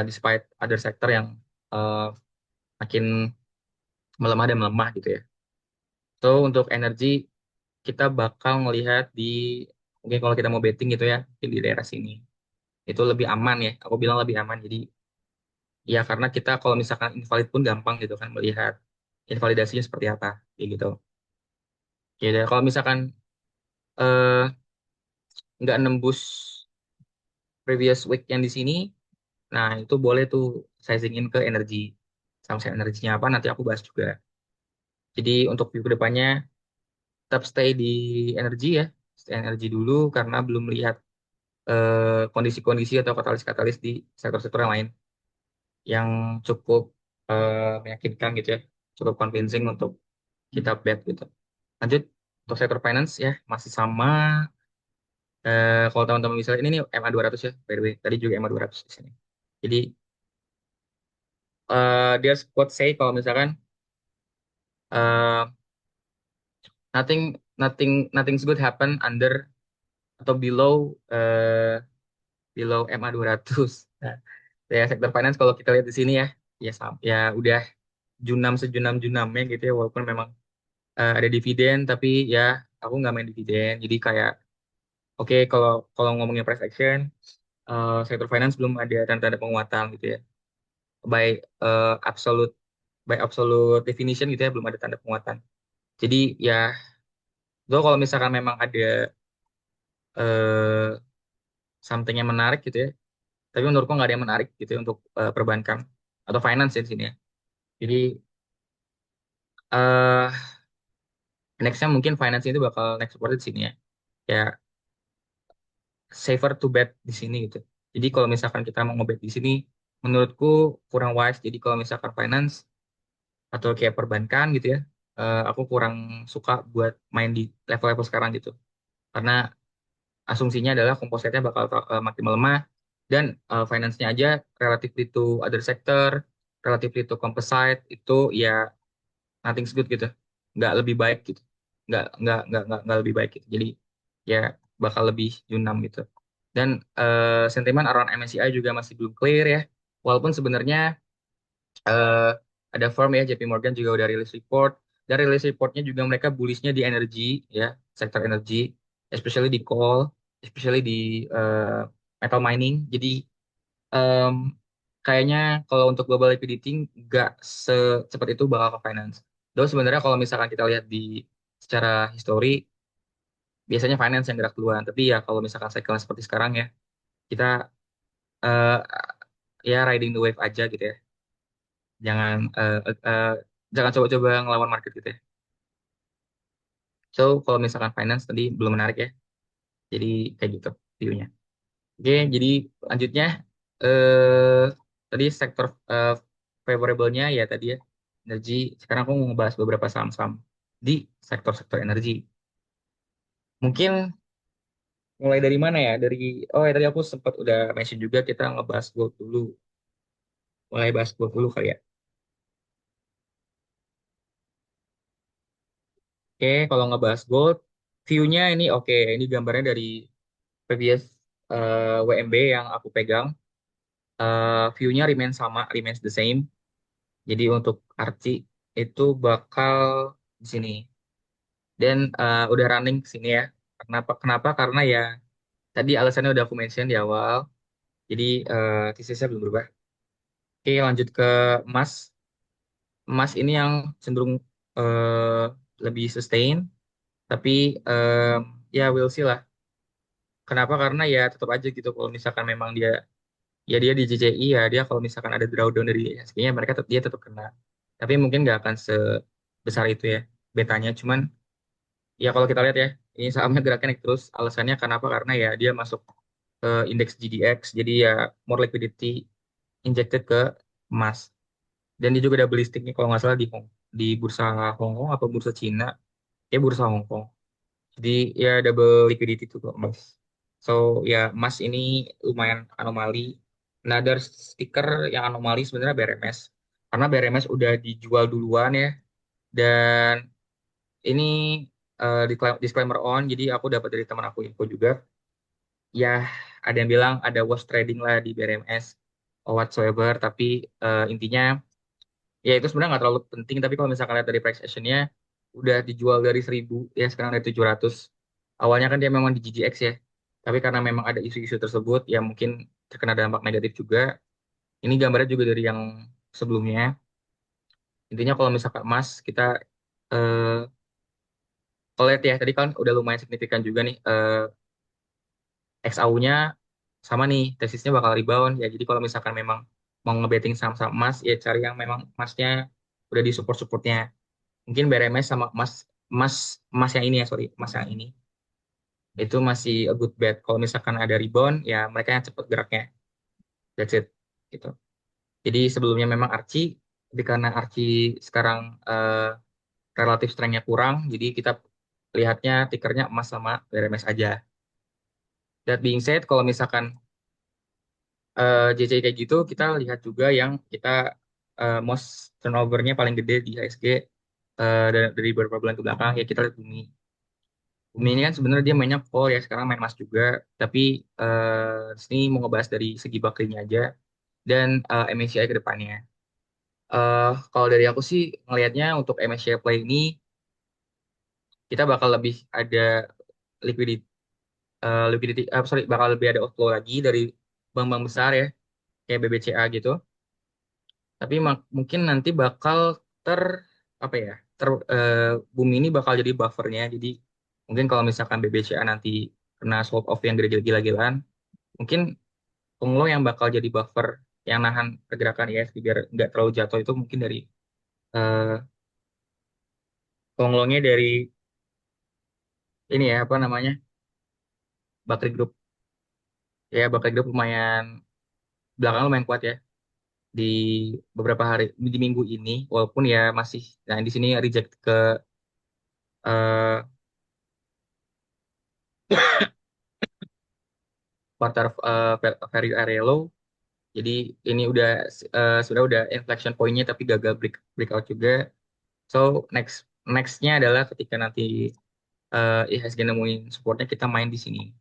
despite other sector yang eh, makin melemah dan melemah gitu ya. So untuk energi kita bakal melihat di mungkin kalau kita mau betting gitu ya mungkin di daerah sini itu lebih aman ya. Aku bilang lebih aman. Jadi ya karena kita kalau misalkan invalid pun gampang gitu kan melihat invalidasinya seperti apa kayak gitu. Ya dan kalau misalkan eh, nggak nembus previous week yang di sini, nah itu boleh tuh sizingin ke energi. Sama saya energinya apa nanti aku bahas juga. Jadi untuk view ke depannya tetap stay di energi ya, stay energi dulu karena belum lihat kondisi-kondisi atau katalis-katalis di sektor-sektor yang lain yang cukup meyakinkan gitu ya, cukup convincing untuk kita bet gitu. Lanjut untuk sektor finance ya masih sama. Kalau teman-teman misalnya ini nih MA200 ya, by the way. Tadi juga MA200 di sini. Jadi dia quote say kalau misalkan eh, nothing nothing's good happen under atau below MA200. Nah, ya sektor finance kalau kita lihat di sini ya, ya ya udah junam sejunam junamnya gitu ya, walaupun memang ada dividen, tapi ya aku nggak main dividen. Jadi kayak oke kalau kalau ngomongin price action sektor finance belum ada tanda-tanda penguatan gitu ya. by absolute absolute definition gitu ya, belum ada tanda penguatan. Jadi ya, lo kalau misalkan memang ada eh something yang menarik gitu ya, tapi menurutku nggak ada yang menarik gitu ya untuk perbankan atau finance ya di sini ya. Jadi eh nextnya mungkin finance itu bakal next support di sini ya. Ya safer to bet di sini gitu. Jadi kalau misalkan kita mau ngebet di sini, menurutku kurang wise. Jadi kalau misalkan finance atau kayak perbankan gitu ya, aku kurang suka buat main di level-level sekarang gitu. Karena asumsinya adalah kompositnya bakal makin melemah dan finance-nya aja relatively to other sector, relatively to composite itu ya nothing's good gitu, nggak lebih baik gitu, nggak lebih baik gitu. Jadi ya bakal lebih junam gitu. Dan sentimen around MSCI juga masih belum clear ya, walaupun sebenarnya eh, ada firm ya, JP Morgan juga udah rilis report, dan rilis reportnya juga mereka bullishnya di energi ya, sektor energi, especially di coal, especially di eh, metal mining. Jadi em, kayaknya kalau untuk global liquidity nggak secepat itu bakal ke finance. Dan sebenarnya kalau misalkan kita lihat di secara histori, biasanya finance yang gerak duluan. Tapi ya kalau misalkan cycle seperti sekarang ya, kita eh, ya riding the wave aja gitu ya. Jangan jangan coba-coba ngelawan market gitu ya. So kalau misalkan finance tadi belum menarik ya. Jadi kayak gitu view-nya. Oke, jadi lanjutnya eh tadi sektor favorable-nya ya tadi ya energi. Sekarang aku mau ngebahas beberapa saham-saham di sektor-sektor energi. Mungkin mulai dari mana ya? Dari oh ya tadi aku sempat udah mention juga kita ngebahas gold dulu. Mulai bahas gold dulu kali ya. Oke, kalau ngebahas gold, view-nya ini oke. Ini gambarnya dari previous WMB yang aku pegang. View-nya remain sama, remains the same. Jadi untuk Arci itu bakal di sini. Dan udah running ke sini ya. Kenapa? Kenapa? Karena ya tadi alasannya udah aku mention di awal. Jadi tesisnya belum berubah. Oke, lanjut ke emas. Emas ini yang cenderung eh, lebih sustain. Tapi eh, ya we'll see lah. Kenapa? Karena ya tetap aja gitu. Kalau misalkan memang dia di JCI ya dia kalau misalkan ada drawdown dari IHSG-nya mereka dia tetap kena. Tapi mungkin nggak akan sebesar itu ya betanya. Cuman ya kalau kita lihat ya, ini sahamnya geraknya naik terus. Alasannya kenapa? Karena ya dia masuk ke indeks GDX, jadi ya more liquidity injected ke emas. Dan dia juga double listing nih kalau nggak salah di bursa Hong Kong atau bursa Cina, ya bursa Hong Kong. Jadi ya double liquidity tuh kok emas. So ya emas ini lumayan anomali. Another stiker yang anomali sebenarnya BRMS. Karena BRMS udah dijual duluan ya. Dan ini disclaimer on, jadi aku dapat dari teman aku info juga. Ya, ada yang bilang ada wash trading lah di BRMS or whatsoever, tapi intinya ya itu sebenarnya nggak terlalu penting. Tapi kalau misalkan lihat dari price actionnya, udah dijual dari 1.000, ya sekarang dari 700. Awalnya kan dia memang di GGX ya, tapi karena memang ada isu-isu tersebut, ya mungkin terkena dampak negatif juga. Ini gambarnya juga dari yang sebelumnya. Intinya kalau misalkan emas, kita eh, kalau lihat ya, tadi kan udah lumayan signifikan juga nih XAU-nya sama nih, tesisnya bakal rebound ya. Jadi kalau misalkan memang mau ngebetting saham-saham emas, ya cari yang memang emasnya udah di support-supportnya. Mungkin BRMS sama emas emas emas yang ini ya, sorry, emas yang ini itu masih a good bet. Kalau misalkan ada rebound, ya mereka yang cepet geraknya. That's it. Gitu. Jadi sebelumnya memang Archie, tapi karena Archie sekarang relatif strength-nya kurang, jadi kita lihatnya tikernya emas sama BRMS aja. That being said, kalau misalkan JCI kayak gitu, kita lihat juga yang kita most turnovernya paling gede di HSG dari beberapa bulan ke belakang, ya kita lihat Bumi. Bumi ini kan sebenarnya dia mainnya call ya, sekarang main emas juga, tapi di sini mau ngebahas dari segi bakrinya aja dan MSCI ke depannya. Kalau dari aku sih ngelihatnya untuk MSCI Play ini kita bakal lebih ada liquidity, bakal lebih ada outflow lagi dari bank-bank besar ya, kayak BBCA gitu. Tapi mungkin nanti bakal ter apa ya? Bumi ini bakal jadi buffernya. Jadi mungkin kalau misalkan BBCA nanti kena swap off yang gila-gilaan, mungkin Punglo yang bakal jadi buffer yang nahan pergerakan ISG biar nggak terlalu jatuh itu mungkin dari eh Punglonya dari ini ya apa namanya Bakri Group. Ya Bakri Group lumayan belakang lumayan kuat ya di beberapa hari di minggu ini walaupun ya masih nah di sini reject ke eh quarter value area low. Jadi ini sudah inflection point-nya tapi gagal breakout juga. So nextnya adalah ketika nanti IHSG nemuin supportnya kita main di sini.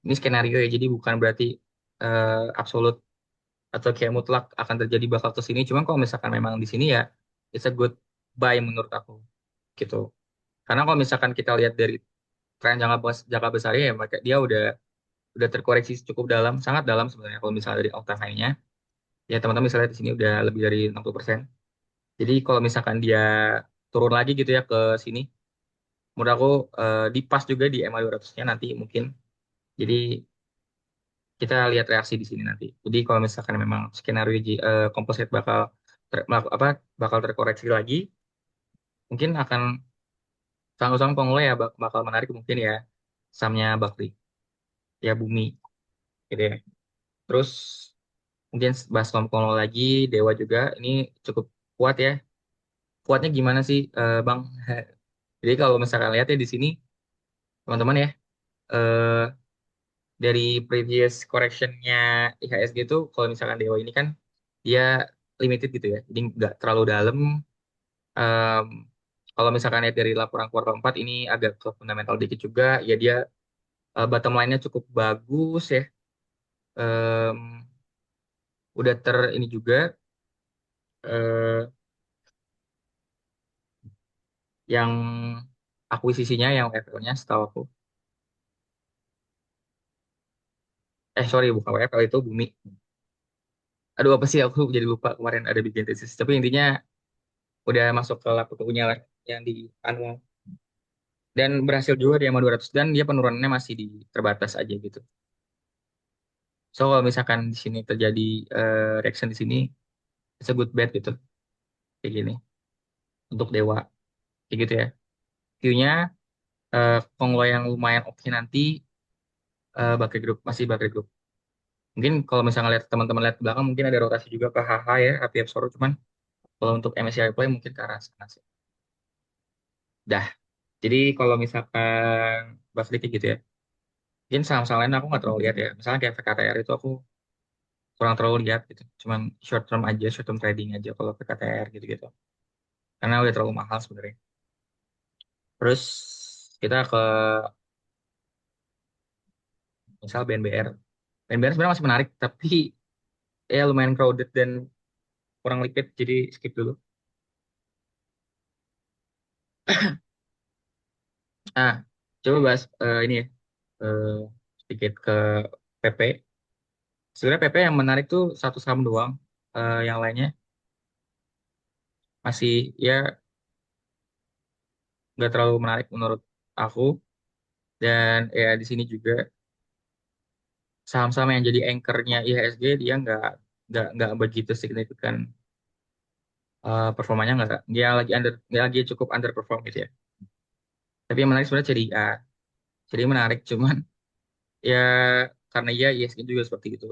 Ini skenario ya, jadi bukan berarti absolut atau kayak mutlak akan terjadi bakal ke sini. Cuma kalau misalkan memang di sini ya, it's a good buy menurut aku gitu. Karena kalau misalkan kita lihat dari tren jangka besar ya, maka dia udah terkoreksi cukup dalam, sangat dalam sebenarnya. Kalau misalnya dari all time high-nya, ya teman-teman misalnya di sini udah lebih dari 60%. Jadi kalau misalkan dia turun lagi gitu ya ke sini, menurut aku di pas juga di EMA 200-nya nanti mungkin. Jadi kita lihat reaksi di sini nanti. Jadi kalau misalkan memang skenario composite apa bakal terkoreksi lagi, mungkin akan saham-saham Konglo ya bakal menarik mungkin ya sahamnya Bakri, ya Bumi gitu ya. Terus mungkin bahas Konglo lagi, Dewa juga ini cukup kuat ya. Kuatnya gimana sih Bang? Jadi kalau misalkan lihat ya di sini teman-teman ya eh, dari previous correctionnya IHSG itu kalau misalkan Dewa ini kan dia limited gitu ya, jadi nggak terlalu dalam. Em, Kalau misalkan lihat dari laporan kuartal 4 ini agak ke fundamental dikit juga, ya dia bottom line-nya cukup bagus ya. Em, udah ini juga eh, yang akuisisinya yang WFL-nya setahu aku. Sorry bukan WFL itu Bumi. Aduh apa sih aku jadi lupa kemarin ada bikin tesis. Tapi intinya udah masuk ke lab punya lah yang di annual. Dan berhasil juga di MA 200 dan dia penurunannya masih di terbatas aja gitu. So kalau misalkan di sini terjadi reaction di sini, it's a good bet gitu kayak gini untuk Dewa kayak gitu ya. View-nya Konglo yang lumayan oke nanti Bakri Group masih Bakri Group. Mungkin kalau misalnya lihat teman-teman lihat ke belakang mungkin ada rotasi juga ke HH ya, HP Absoro cuman kalau untuk MSCI Play mungkin ke arah sana sih. Dah. Jadi kalau misalkan Bakri kayak gitu ya. Mungkin saham-saham lain aku nggak terlalu lihat ya. Misalnya kayak VKTR itu aku kurang terlalu lihat gitu. Cuman short term aja, short term trading aja kalau VKTR gitu-gitu. Karena udah terlalu mahal sebenarnya. Terus kita ke misal BNBR. BNBR sebenarnya masih menarik, tapi ya lumayan crowded dan kurang liquid, jadi skip dulu. Nah, coba bahas ini ya, eh, sedikit ke PP. Sebenarnya PP yang menarik tuh satu saham doang, yang lainnya masih ya nggak terlalu menarik menurut aku. Dan ya di sini juga saham-saham yang jadi anchornya IHSG dia nggak begitu signifikan performanya nggak dia lagi cukup underperform gitu ya. Tapi yang menarik sebenarnya CDA. Jadi menarik cuman ya karena ya IHSG juga seperti itu.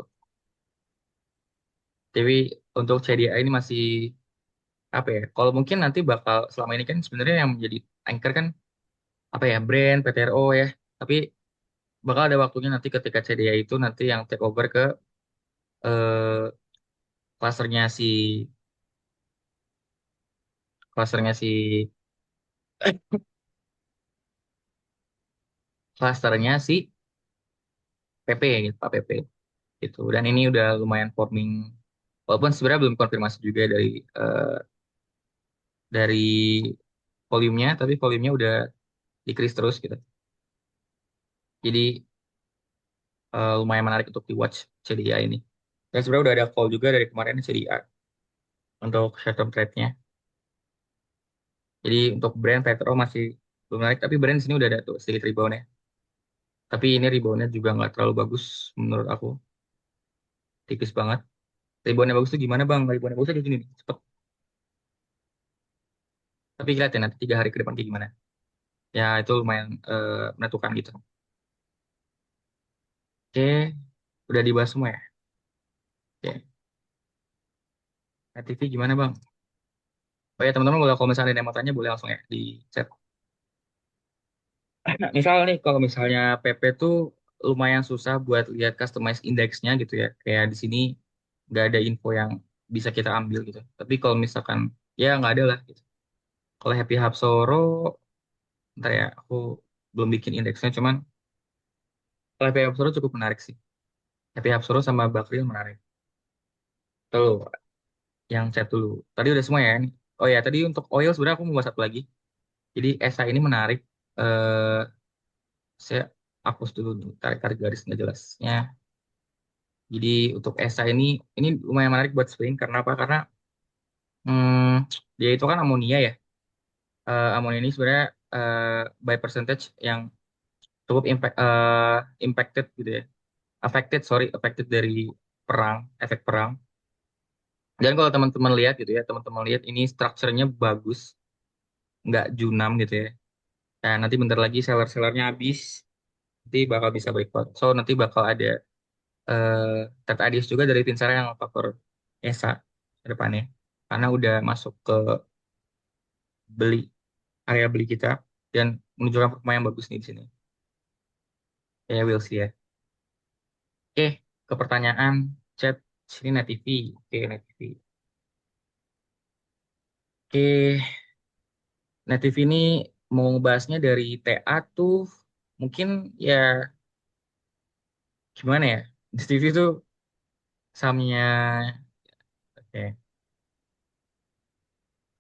Tapi untuk CDA ini masih apa ya? Kalau mungkin nanti bakal selama ini kan sebenarnya yang menjadi anchor kan apa ya brand PTRO ya. Tapi bakal ada waktunya nanti ketika CDA itu nanti yang take over ke eh, klasternya si klasternya si klasternya si PP gitu Pak PP gitu. Dan ini udah lumayan forming walaupun sebenarnya belum konfirmasi juga dari volumenya tapi volumenya udah decrease terus gitu. Jadi lumayan menarik untuk di watch CDA ini. Dan sebenarnya udah ada call juga dari kemarin CDA. untuk short term trade-nya. Jadi untuk brand Petro masih belum naik, tapi brand di sini udah ada tuh sedikit rebound-nya. Tapi ini rebound-nya juga nggak terlalu bagus menurut aku, tipis banget. Rebound-nya bagus tuh gimana bang? Rebound-nya bagus kayak gini nih, cepet. Tapi lihat ya nanti 3 hari ke depan kayak gimana. Ya itu lumayan menentukan gitu. Oke, udah dibahas semua ya. Oke, nah, TV gimana bang? Oh ya teman-teman boleh kalau misalnya ada yang mau tanya boleh langsung ya di chat. Nah, misal nih kalau misalnya PP tuh lumayan susah buat lihat customize indeksnya gitu ya. Kayak di sini nggak ada info yang bisa kita ambil gitu. Tapi kalau misalkan ya nggak ada lah gitu. Kalau Happy Hapsoro, ntar ya aku belum bikin indeksnya. Cuman kalau Happy Hapsoro cukup menarik sih. Happy Hapsoro sama Bakril menarik. Tuh yang chat dulu. Tadi udah semua ya. Oh ya tadi untuk oil sebenarnya aku mau bahas satu lagi. Jadi ESA ini menarik. Eh saya hapus dulu tarik-tarik garis nggak jelasnya. Jadi untuk ESA ini lumayan menarik buat swing karena apa? Karena dia itu kan amonia ya. Amonia ini sebenarnya by percentage yang cukup impacted gitu ya. Affected dari perang, efek perang. Dan kalau teman-teman lihat gitu ya, teman-teman lihat ini strukturnya bagus, nggak junam gitu ya. Dan nanti bentar lagi seller-sellernya habis, nanti bakal bisa breakout. So nanti bakal ada Ted Adios juga dari Pinsara yang cover ESA ke depannya. Karena udah masuk ke beli area beli kita dan menunjukkan performa yang bagus nih di sini. Ya, we'll see ya. Oke, ke pertanyaan chat sini Net TV. Oke, Net TV. Oke, Net TV ini mau ngebahasnya dari TA tuh mungkin ya gimana ya? Net TV tuh sahamnya oke.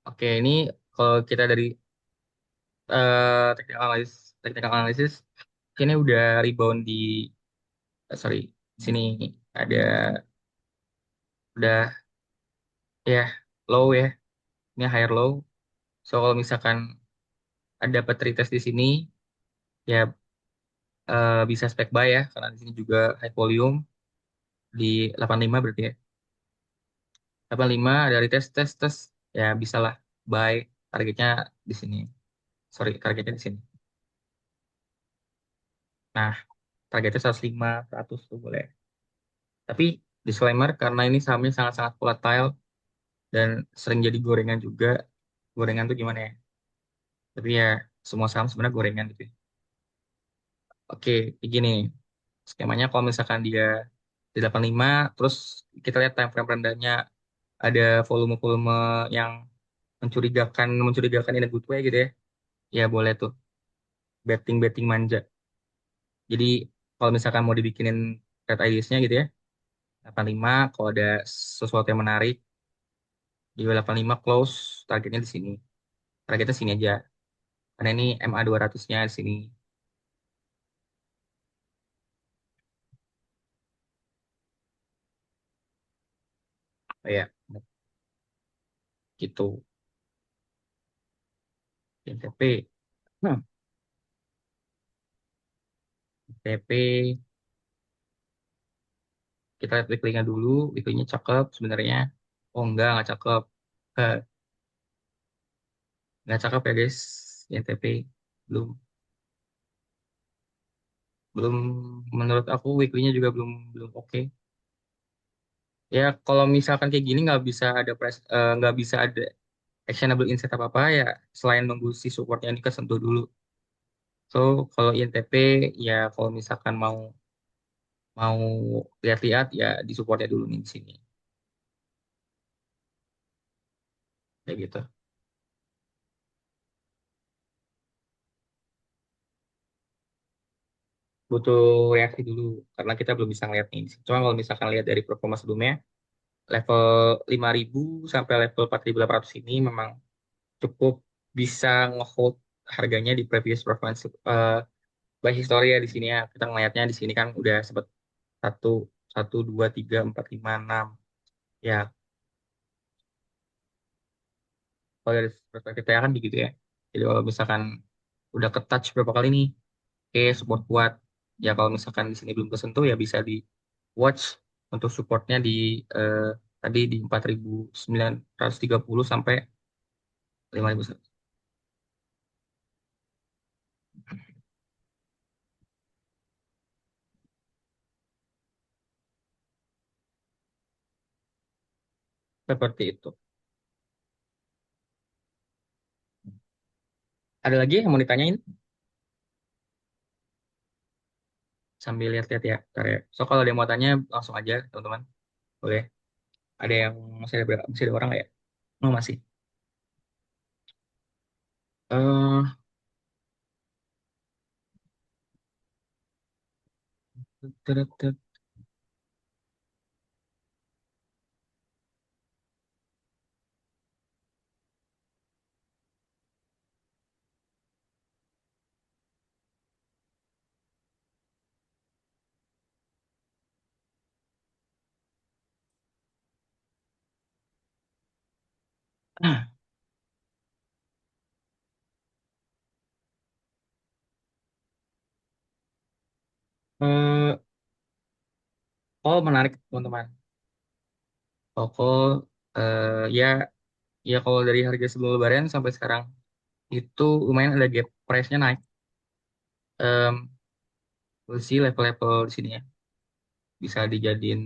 Oke, ini kalau kita dari technical analysis ini udah rebound di sorry, sini ada udah ya low ya. Ini higher low. So kalau misalkan ada dapat retest di sini ya bisa spek buy ya karena di sini juga high volume di 85 berarti ya. 85 ada retest tes tes ya bisalah buy targetnya di sini. Sorry, targetnya di sini. Nah, targetnya 105 100 tuh boleh. Tapi disclaimer karena ini sahamnya sangat-sangat volatile dan sering jadi gorengan juga. Gorengan tuh gimana ya? Tapi ya semua saham sebenarnya gorengan gitu ya. Oke, begini. Skemanya kalau misalkan dia di 85, terus kita lihat time frame rendahnya ada volume-volume yang mencurigakan in a good way gitu ya. Ya boleh tuh betting-betting manja. Jadi kalau misalkan mau dibikinin trade ideas-nya gitu ya, 85 kalau ada sesuatu yang menarik di 85 close targetnya di sini. Targetnya sini aja. Karena ini MA 200-nya di sini. Oh ya, gitu. NTP. Hmm. NTP kita lihat weekly-nya dulu. Weekly-nya cakep sebenarnya. Oh enggak cakep. Eh, Nggak cakep ya guys. NTP belum belum menurut aku weekly-nya juga belum belum oke. Ya kalau misalkan kayak gini nggak bisa ada actionable insight apa apa ya selain nunggu si supportnya ini kesentuh dulu. So kalau INTP ya kalau misalkan mau mau lihat-lihat ya di supportnya dulu nih di sini kayak gitu. Butuh reaksi dulu karena kita belum bisa ngeliat nih. Cuma kalau misalkan lihat dari performa sebelumnya level 5.000 sampai level 4.800 ini memang cukup bisa ngehold harganya di previous performance by history ya di sini ya. Kita ngelihatnya di sini kan udah sempat satu satu dua tiga empat lima enam ya Kalau dari perspektif PA kan begitu ya. Jadi kalau misalkan udah ke touch berapa kali nih, oke support kuat. Ya kalau misalkan di sini belum kesentuh ya bisa di watch untuk supportnya di eh, tadi di 4.930 sampai 5.100. Seperti itu. Ada lagi yang mau ditanyain sambil lihat-lihat ya. Ntar ya. So kalau ada yang mau tanya langsung aja teman-teman. Boleh. Ada yang masih ada orang nggak ya? Oh masih. Eh, tet- tet- eh, oh menarik teman-teman. Pokok ya ya kalau dari harga sebelum Lebaran sampai sekarang itu lumayan ada gap price-nya naik. Em, we'll see level-level di sini ya bisa dijadiin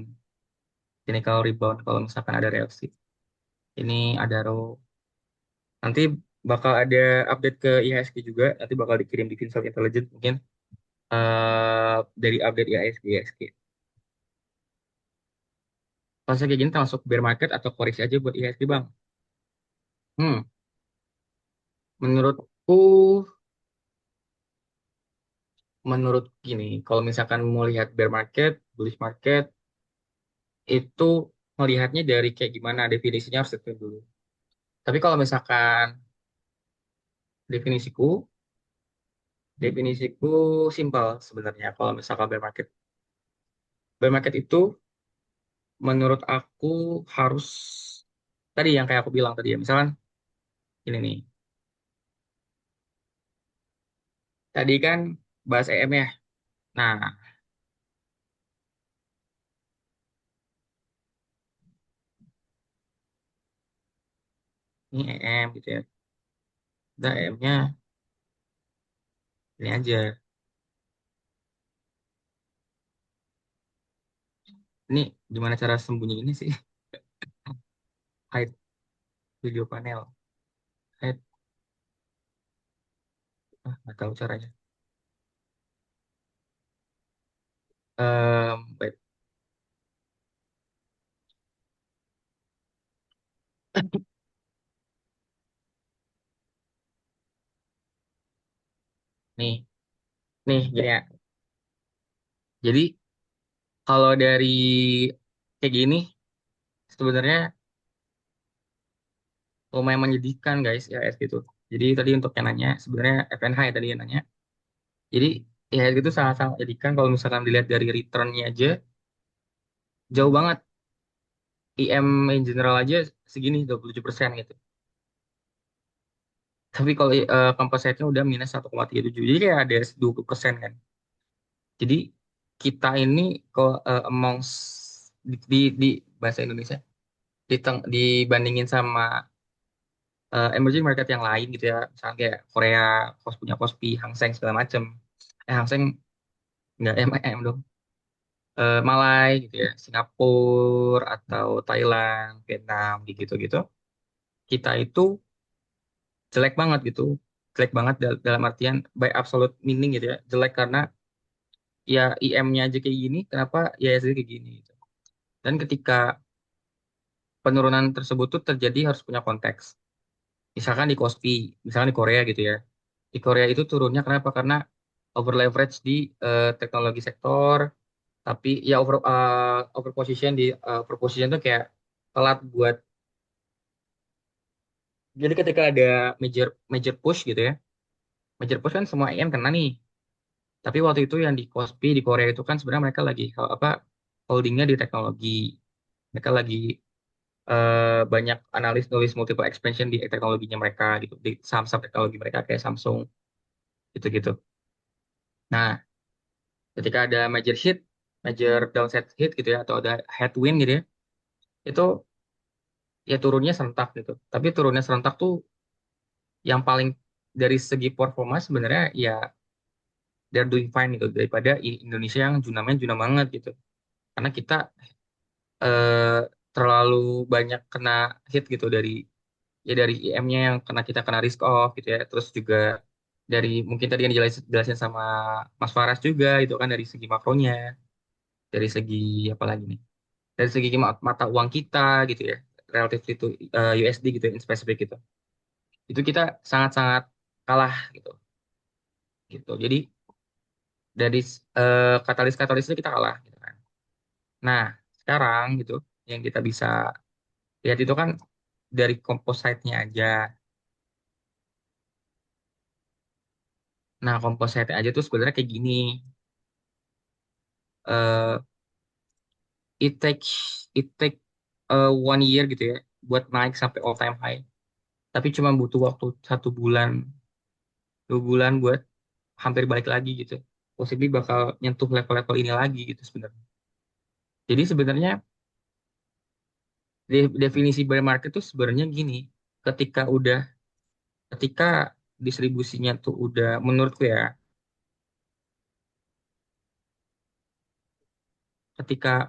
technical rebound kalau misalkan ada reaksi. Ini ada row. Nanti bakal ada update ke IHSG juga. Nanti bakal dikirim di Financial Intelligence mungkin dari update IHSG. IHSG. Pas kayak gini termasuk bear market atau koreksi aja buat IHSG bang. Hmm, menurutku, menurut gini, kalau misalkan mau lihat bear market, bullish market, itu melihatnya dari kayak gimana definisinya harus ditentuin dulu. Tapi kalau misalkan definisiku, definisiku simpel sebenarnya. Kalau misalkan bear market, bear market itu menurut aku harus tadi yang kayak aku bilang tadi ya. Misalkan ini nih, tadi kan bahas EM ya. Nah, ini EM gitu ya. Udah EM-nya ini aja. Ini gimana cara sembunyi ini sih? Hide video panel. Hide, nggak tahu caranya. Wait. Nih, nih gini ya. Jadi kalau dari kayak gini sebenarnya lumayan menyedihkan guys ya es gitu. Jadi tadi untuk yang nanya sebenarnya FNH ya tadi yang nanya. Jadi ya itu sangat-sangat menyedihkan kalau misalkan dilihat dari returnnya aja jauh banget. IM in general aja segini 27% gitu. Tapi kalau composite-nya udah minus 1,37. Jadi kayak ada 20% kan. Jadi kita ini kalau amongst di bahasa Indonesia dibandingin sama emerging market yang lain gitu ya, misalnya kayak Korea, punya Kospi, Hang Seng segala macem. Hang Seng nggak M dong. Malai gitu ya, Singapura atau Thailand, Vietnam gitu-gitu. Kita itu jelek banget gitu. Jelek banget dalam artian by absolute meaning gitu ya. Jelek karena ya IM-nya aja kayak gini, kenapa ISG kayak gini gitu. Dan ketika penurunan tersebut tuh terjadi harus punya konteks. Misalkan di Kospi, misalkan di Korea gitu ya. Di Korea itu turunnya kenapa? Karena over leverage di teknologi sektor, tapi ya over position di over position tuh kayak telat buat. Jadi ketika ada major major push gitu ya, major push kan semua IM kena nih. Tapi waktu itu yang di Kospi di Korea itu kan sebenarnya mereka lagi apa holdingnya di teknologi, mereka lagi banyak analis nulis multiple expansion di teknologinya mereka gitu, di saham-saham teknologi mereka kayak Samsung gitu-gitu. Nah, ketika ada major downside hit gitu ya, atau ada headwind gitu ya, itu ya turunnya serentak gitu. Tapi turunnya serentak tuh yang paling dari segi performa sebenarnya ya they're doing fine gitu daripada Indonesia yang junamnya junam banget gitu. Karena kita eh, terlalu banyak kena hit gitu dari ya dari IM-nya yang kena kita kena risk off gitu ya. Terus juga dari mungkin tadi yang dijelasin sama Mas Faras juga itu kan dari segi makronya, dari segi apa lagi nih? Dari segi mata uang kita gitu ya, relatif itu USD gitu in spesifik gitu. Itu kita sangat-sangat kalah gitu. Gitu. Jadi dari katalis-katalis itu kita kalah gitu kan. Nah, sekarang gitu yang kita bisa lihat itu kan dari composite-nya aja. Nah, composite aja tuh sebenarnya kayak gini. Eh it take 1 year gitu ya buat naik sampai all time high. Tapi cuma butuh waktu 1 bulan, 2 bulan buat hampir balik lagi gitu. Possibly bakal nyentuh level-level ini lagi gitu sebenarnya. Jadi sebenarnya definisi bear market tuh sebenarnya gini. Ketika udah, ketika distribusinya tuh udah menurutku ya, ketika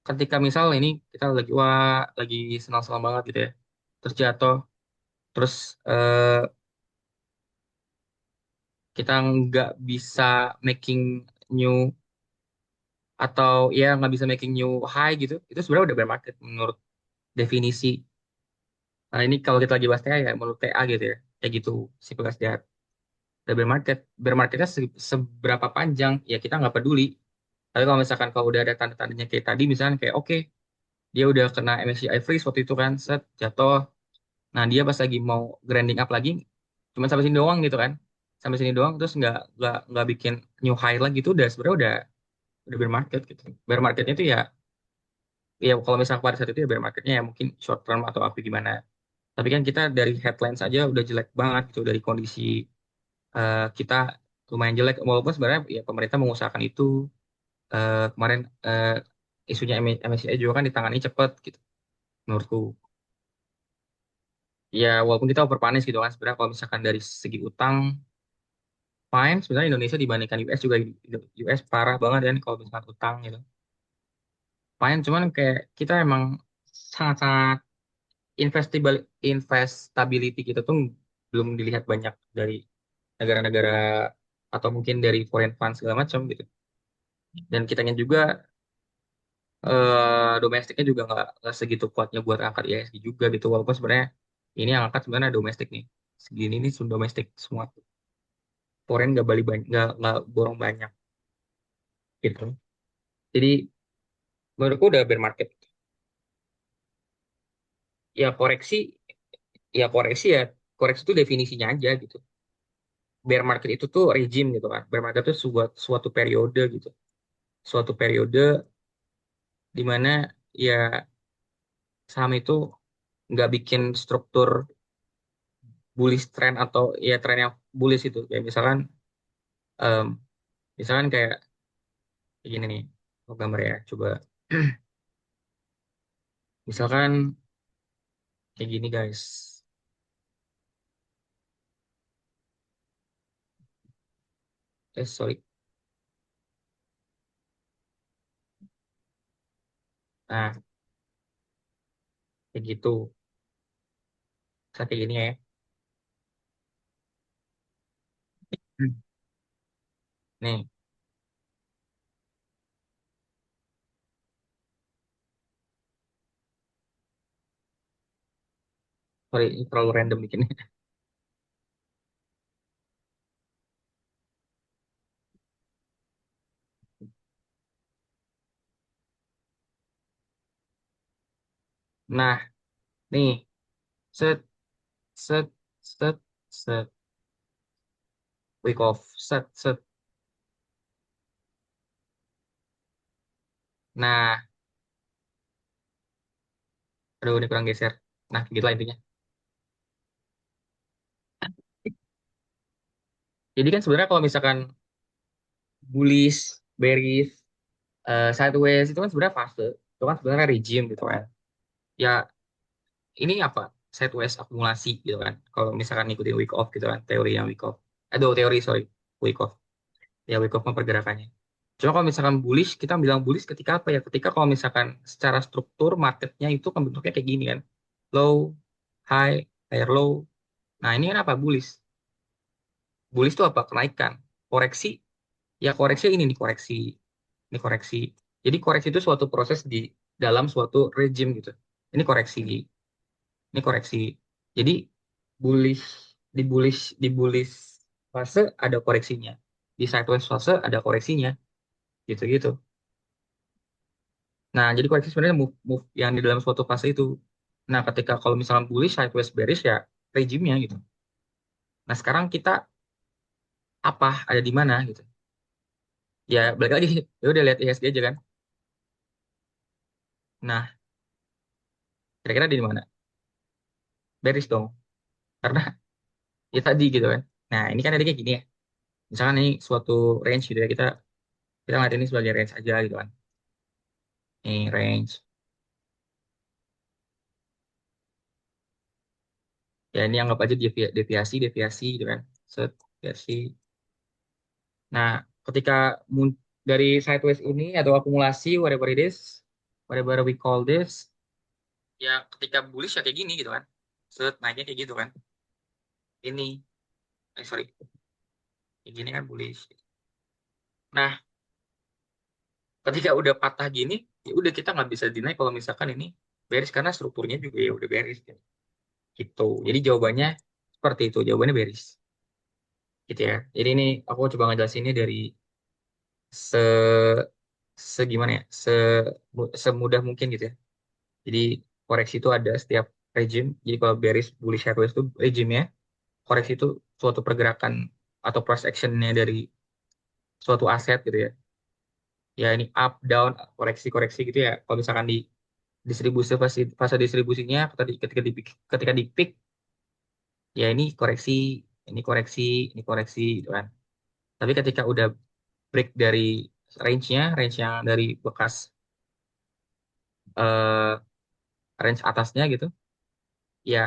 ketika misal ini kita lagi wah lagi senang-senang banget gitu ya, terus jatuh, terus eh, kita nggak bisa making new atau ya nggak bisa making new high gitu, itu sebenarnya udah bear market menurut definisi. Nah ini kalau kita lagi bahas TA ya menurut TA gitu ya, kayak gitu simple as that. Udah bear marketnya seberapa panjang ya kita nggak peduli. Tapi kalau misalkan kalau udah ada tanda-tandanya kayak tadi misalnya kayak oke dia udah kena MSCI freeze waktu itu kan set jatuh. Nah dia pas lagi mau grinding up lagi cuma sampai sini doang gitu kan, sampai sini doang terus nggak bikin new high lagi itu udah sebenarnya udah bear market gitu. Bear marketnya itu ya ya kalau misalnya pada saat itu ya bear marketnya ya mungkin short term atau apa gimana. Tapi kan kita dari headlines aja udah jelek banget gitu dari kondisi kita lumayan jelek walaupun sebenarnya ya pemerintah mengusahakan itu. Kemarin isunya MSCI juga kan ditangani cepet gitu menurutku. Ya walaupun kita over panis gitu kan sebenarnya kalau misalkan dari segi utang fine sebenarnya Indonesia dibandingkan US juga US parah banget kan kalau misalkan utang gitu. Fine cuman kayak kita emang sangat-sangat investable investability kita tuh belum dilihat banyak dari negara-negara atau mungkin dari foreign fund segala macam gitu. Dan kitanya juga domestiknya juga nggak segitu kuatnya buat angkat ISG juga gitu. Walaupun sebenarnya ini yang angkat sebenarnya domestik nih. Segini ini sudah domestik semua. Foreign nggak balik banyak, nggak borong banyak gitu. Jadi menurutku udah bear market. Ya koreksi, ya koreksi ya koreksi itu definisinya aja gitu. Bear market itu tuh regime gitu kan. Bear market itu suatu periode gitu. Suatu periode di mana ya saham itu nggak bikin struktur bullish trend atau ya tren yang bullish itu. Kayak em, misalkan kayak gini nih, aku gambar ya, coba. Misalkan kayak gini guys. Sorry. Nah, kayak gitu. Saya kayak gini ya. Hmm. Nih, sorry, ini terlalu random bikinnya. Nah, nih, set, set, set, set, week off, set, set. Nah, aduh ini kurang geser. Nah, gitu lah intinya. Jadi kan sebenarnya kalau misalkan bullish, bearish, sideways itu kan sebenarnya fase. Itu kan sebenarnya regime gitu kan. Ya, ini apa? Sideways akumulasi gitu kan. Kalau misalkan ngikutin week off gitu kan, teori yang week off. Aduh, teori sorry, week off. Ya week off mah pergerakannya. Cuma kalau misalkan bullish, kita bilang bullish ketika apa ya? Ketika kalau misalkan secara struktur marketnya itu kan bentuknya kayak gini kan. Low, high, higher low. Nah ini kan apa? Bullish. Bullish itu apa? Kenaikan. Koreksi. Ya koreksi ini nih koreksi. Ini koreksi. Jadi koreksi itu suatu proses di dalam suatu regime gitu. Ini koreksi. Ini koreksi. Jadi bullish di bullish fase ada koreksinya. Di sideways fase ada koreksinya. Gitu-gitu. Nah, jadi koreksi sebenarnya move yang di dalam suatu fase itu. Nah, ketika kalau misalnya bullish, sideways, bearish ya regime-nya gitu. Nah, sekarang kita apa ada di mana gitu. Ya, balik lagi. Ya udah lihat IHSG aja kan. Nah, kira-kira di mana? Bearish dong. Karena ya tadi gitu kan. Nah, ini kan tadi kayak gini ya. Misalkan ini suatu range gitu ya. Kita ngeliat ini sebagai range aja gitu kan. Ini range. Ya, ini anggap aja deviasi, deviasi gitu kan. Set, deviasi. Nah, ketika dari sideways ini atau akumulasi, whatever it is, whatever we call this, ya ketika bullish ya kayak gini gitu kan. Set, naiknya kayak gitu kan. Ini, sorry, kayak gini kan bullish. Nah, ketika udah patah gini, ya udah kita nggak bisa deny kalau misalkan ini bearish karena strukturnya juga ya udah bearish gitu. Gitu. Jadi jawabannya seperti itu, jawabannya bearish. Gitu ya. Jadi ini aku coba ngejelasinnya dari se segimana ya, semudah mungkin gitu ya. Jadi koreksi itu ada setiap regime. Jadi kalau bearish, bullish, sideways itu regime-nya. Koreksi itu suatu pergerakan atau price action-nya dari suatu aset gitu ya. Ya ini up, down, koreksi-koreksi gitu ya. Kalau misalkan di distribusi fase distribusinya ketika di peak ya ini koreksi, ini koreksi gitu kan. Tapi ketika udah break dari range yang dari bekas eh, range atasnya gitu, ya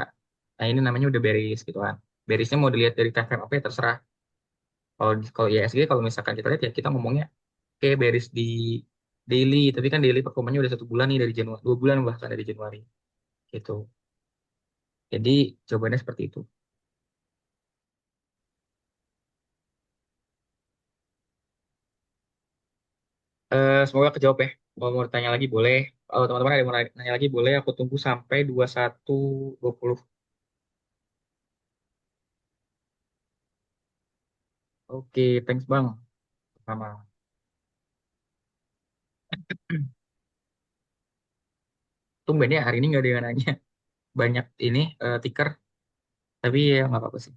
nah ini namanya udah bearish gitu kan. Bearishnya mau dilihat dari time frame apa ya terserah. Kalau ISG kalau misalkan kita lihat ya kita ngomongnya kayak bearish di daily, tapi kan daily performanya udah 1 bulan nih dari Januari, 2 bulan bahkan dari Januari gitu. Jadi jawabannya seperti itu. Semoga kejawab ya. Kalau mau tanya lagi boleh. Kalau teman-teman ada yang mau nanya lagi boleh. Aku tunggu sampai 21.20. Oke, thanks Bang. Sama. Tumben ya hari ini nggak ada yang nanya. Banyak ini tiker. Tapi ya nggak apa-apa sih.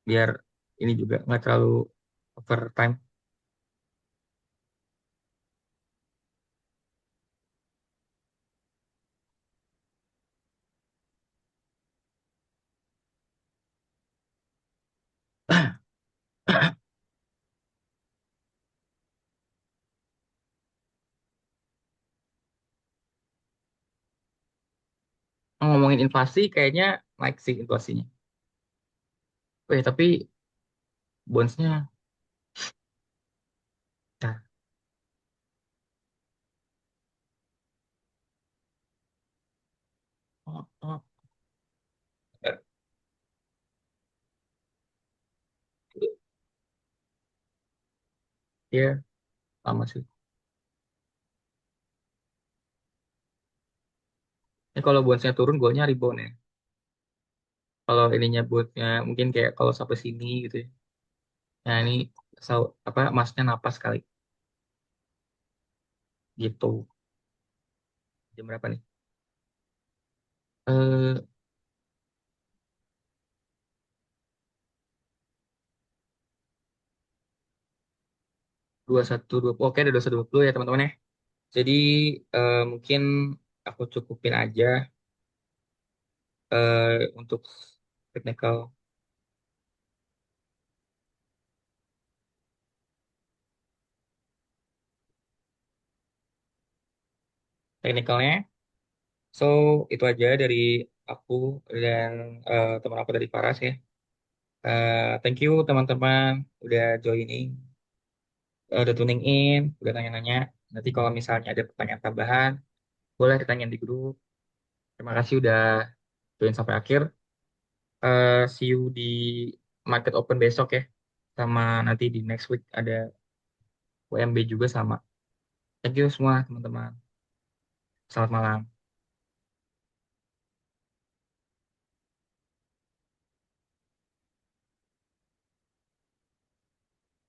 Biar ini juga nggak terlalu overtime. Ngomongin inflasi kayaknya naik sih inflasinya. Tapi bondsnya, nah, oh, oh, eh, ya sama sih. Ini kalau bondsnya turun, golnya rebound ya. Kalau ininya buatnya mungkin kayak kalau sampai sini gitu ya. Nah ini apa emasnya napas kali gitu. Jam berapa nih? Eh Oke, ada 21.20 ya teman-teman ya. Jadi mungkin aku cukupin aja untuk technical teknikalnya. So, itu aja dari aku dan teman aku dari Paras ya. Thank you teman-teman udah joining, udah tuning in, udah nanya-nanya. Nanti kalau misalnya ada pertanyaan tambahan, boleh ditanyain di grup. Terima kasih udah join sampai akhir. See you di market open besok ya. Sama nanti di next week ada WMB juga sama. Thank you semua teman-teman. Selamat malam.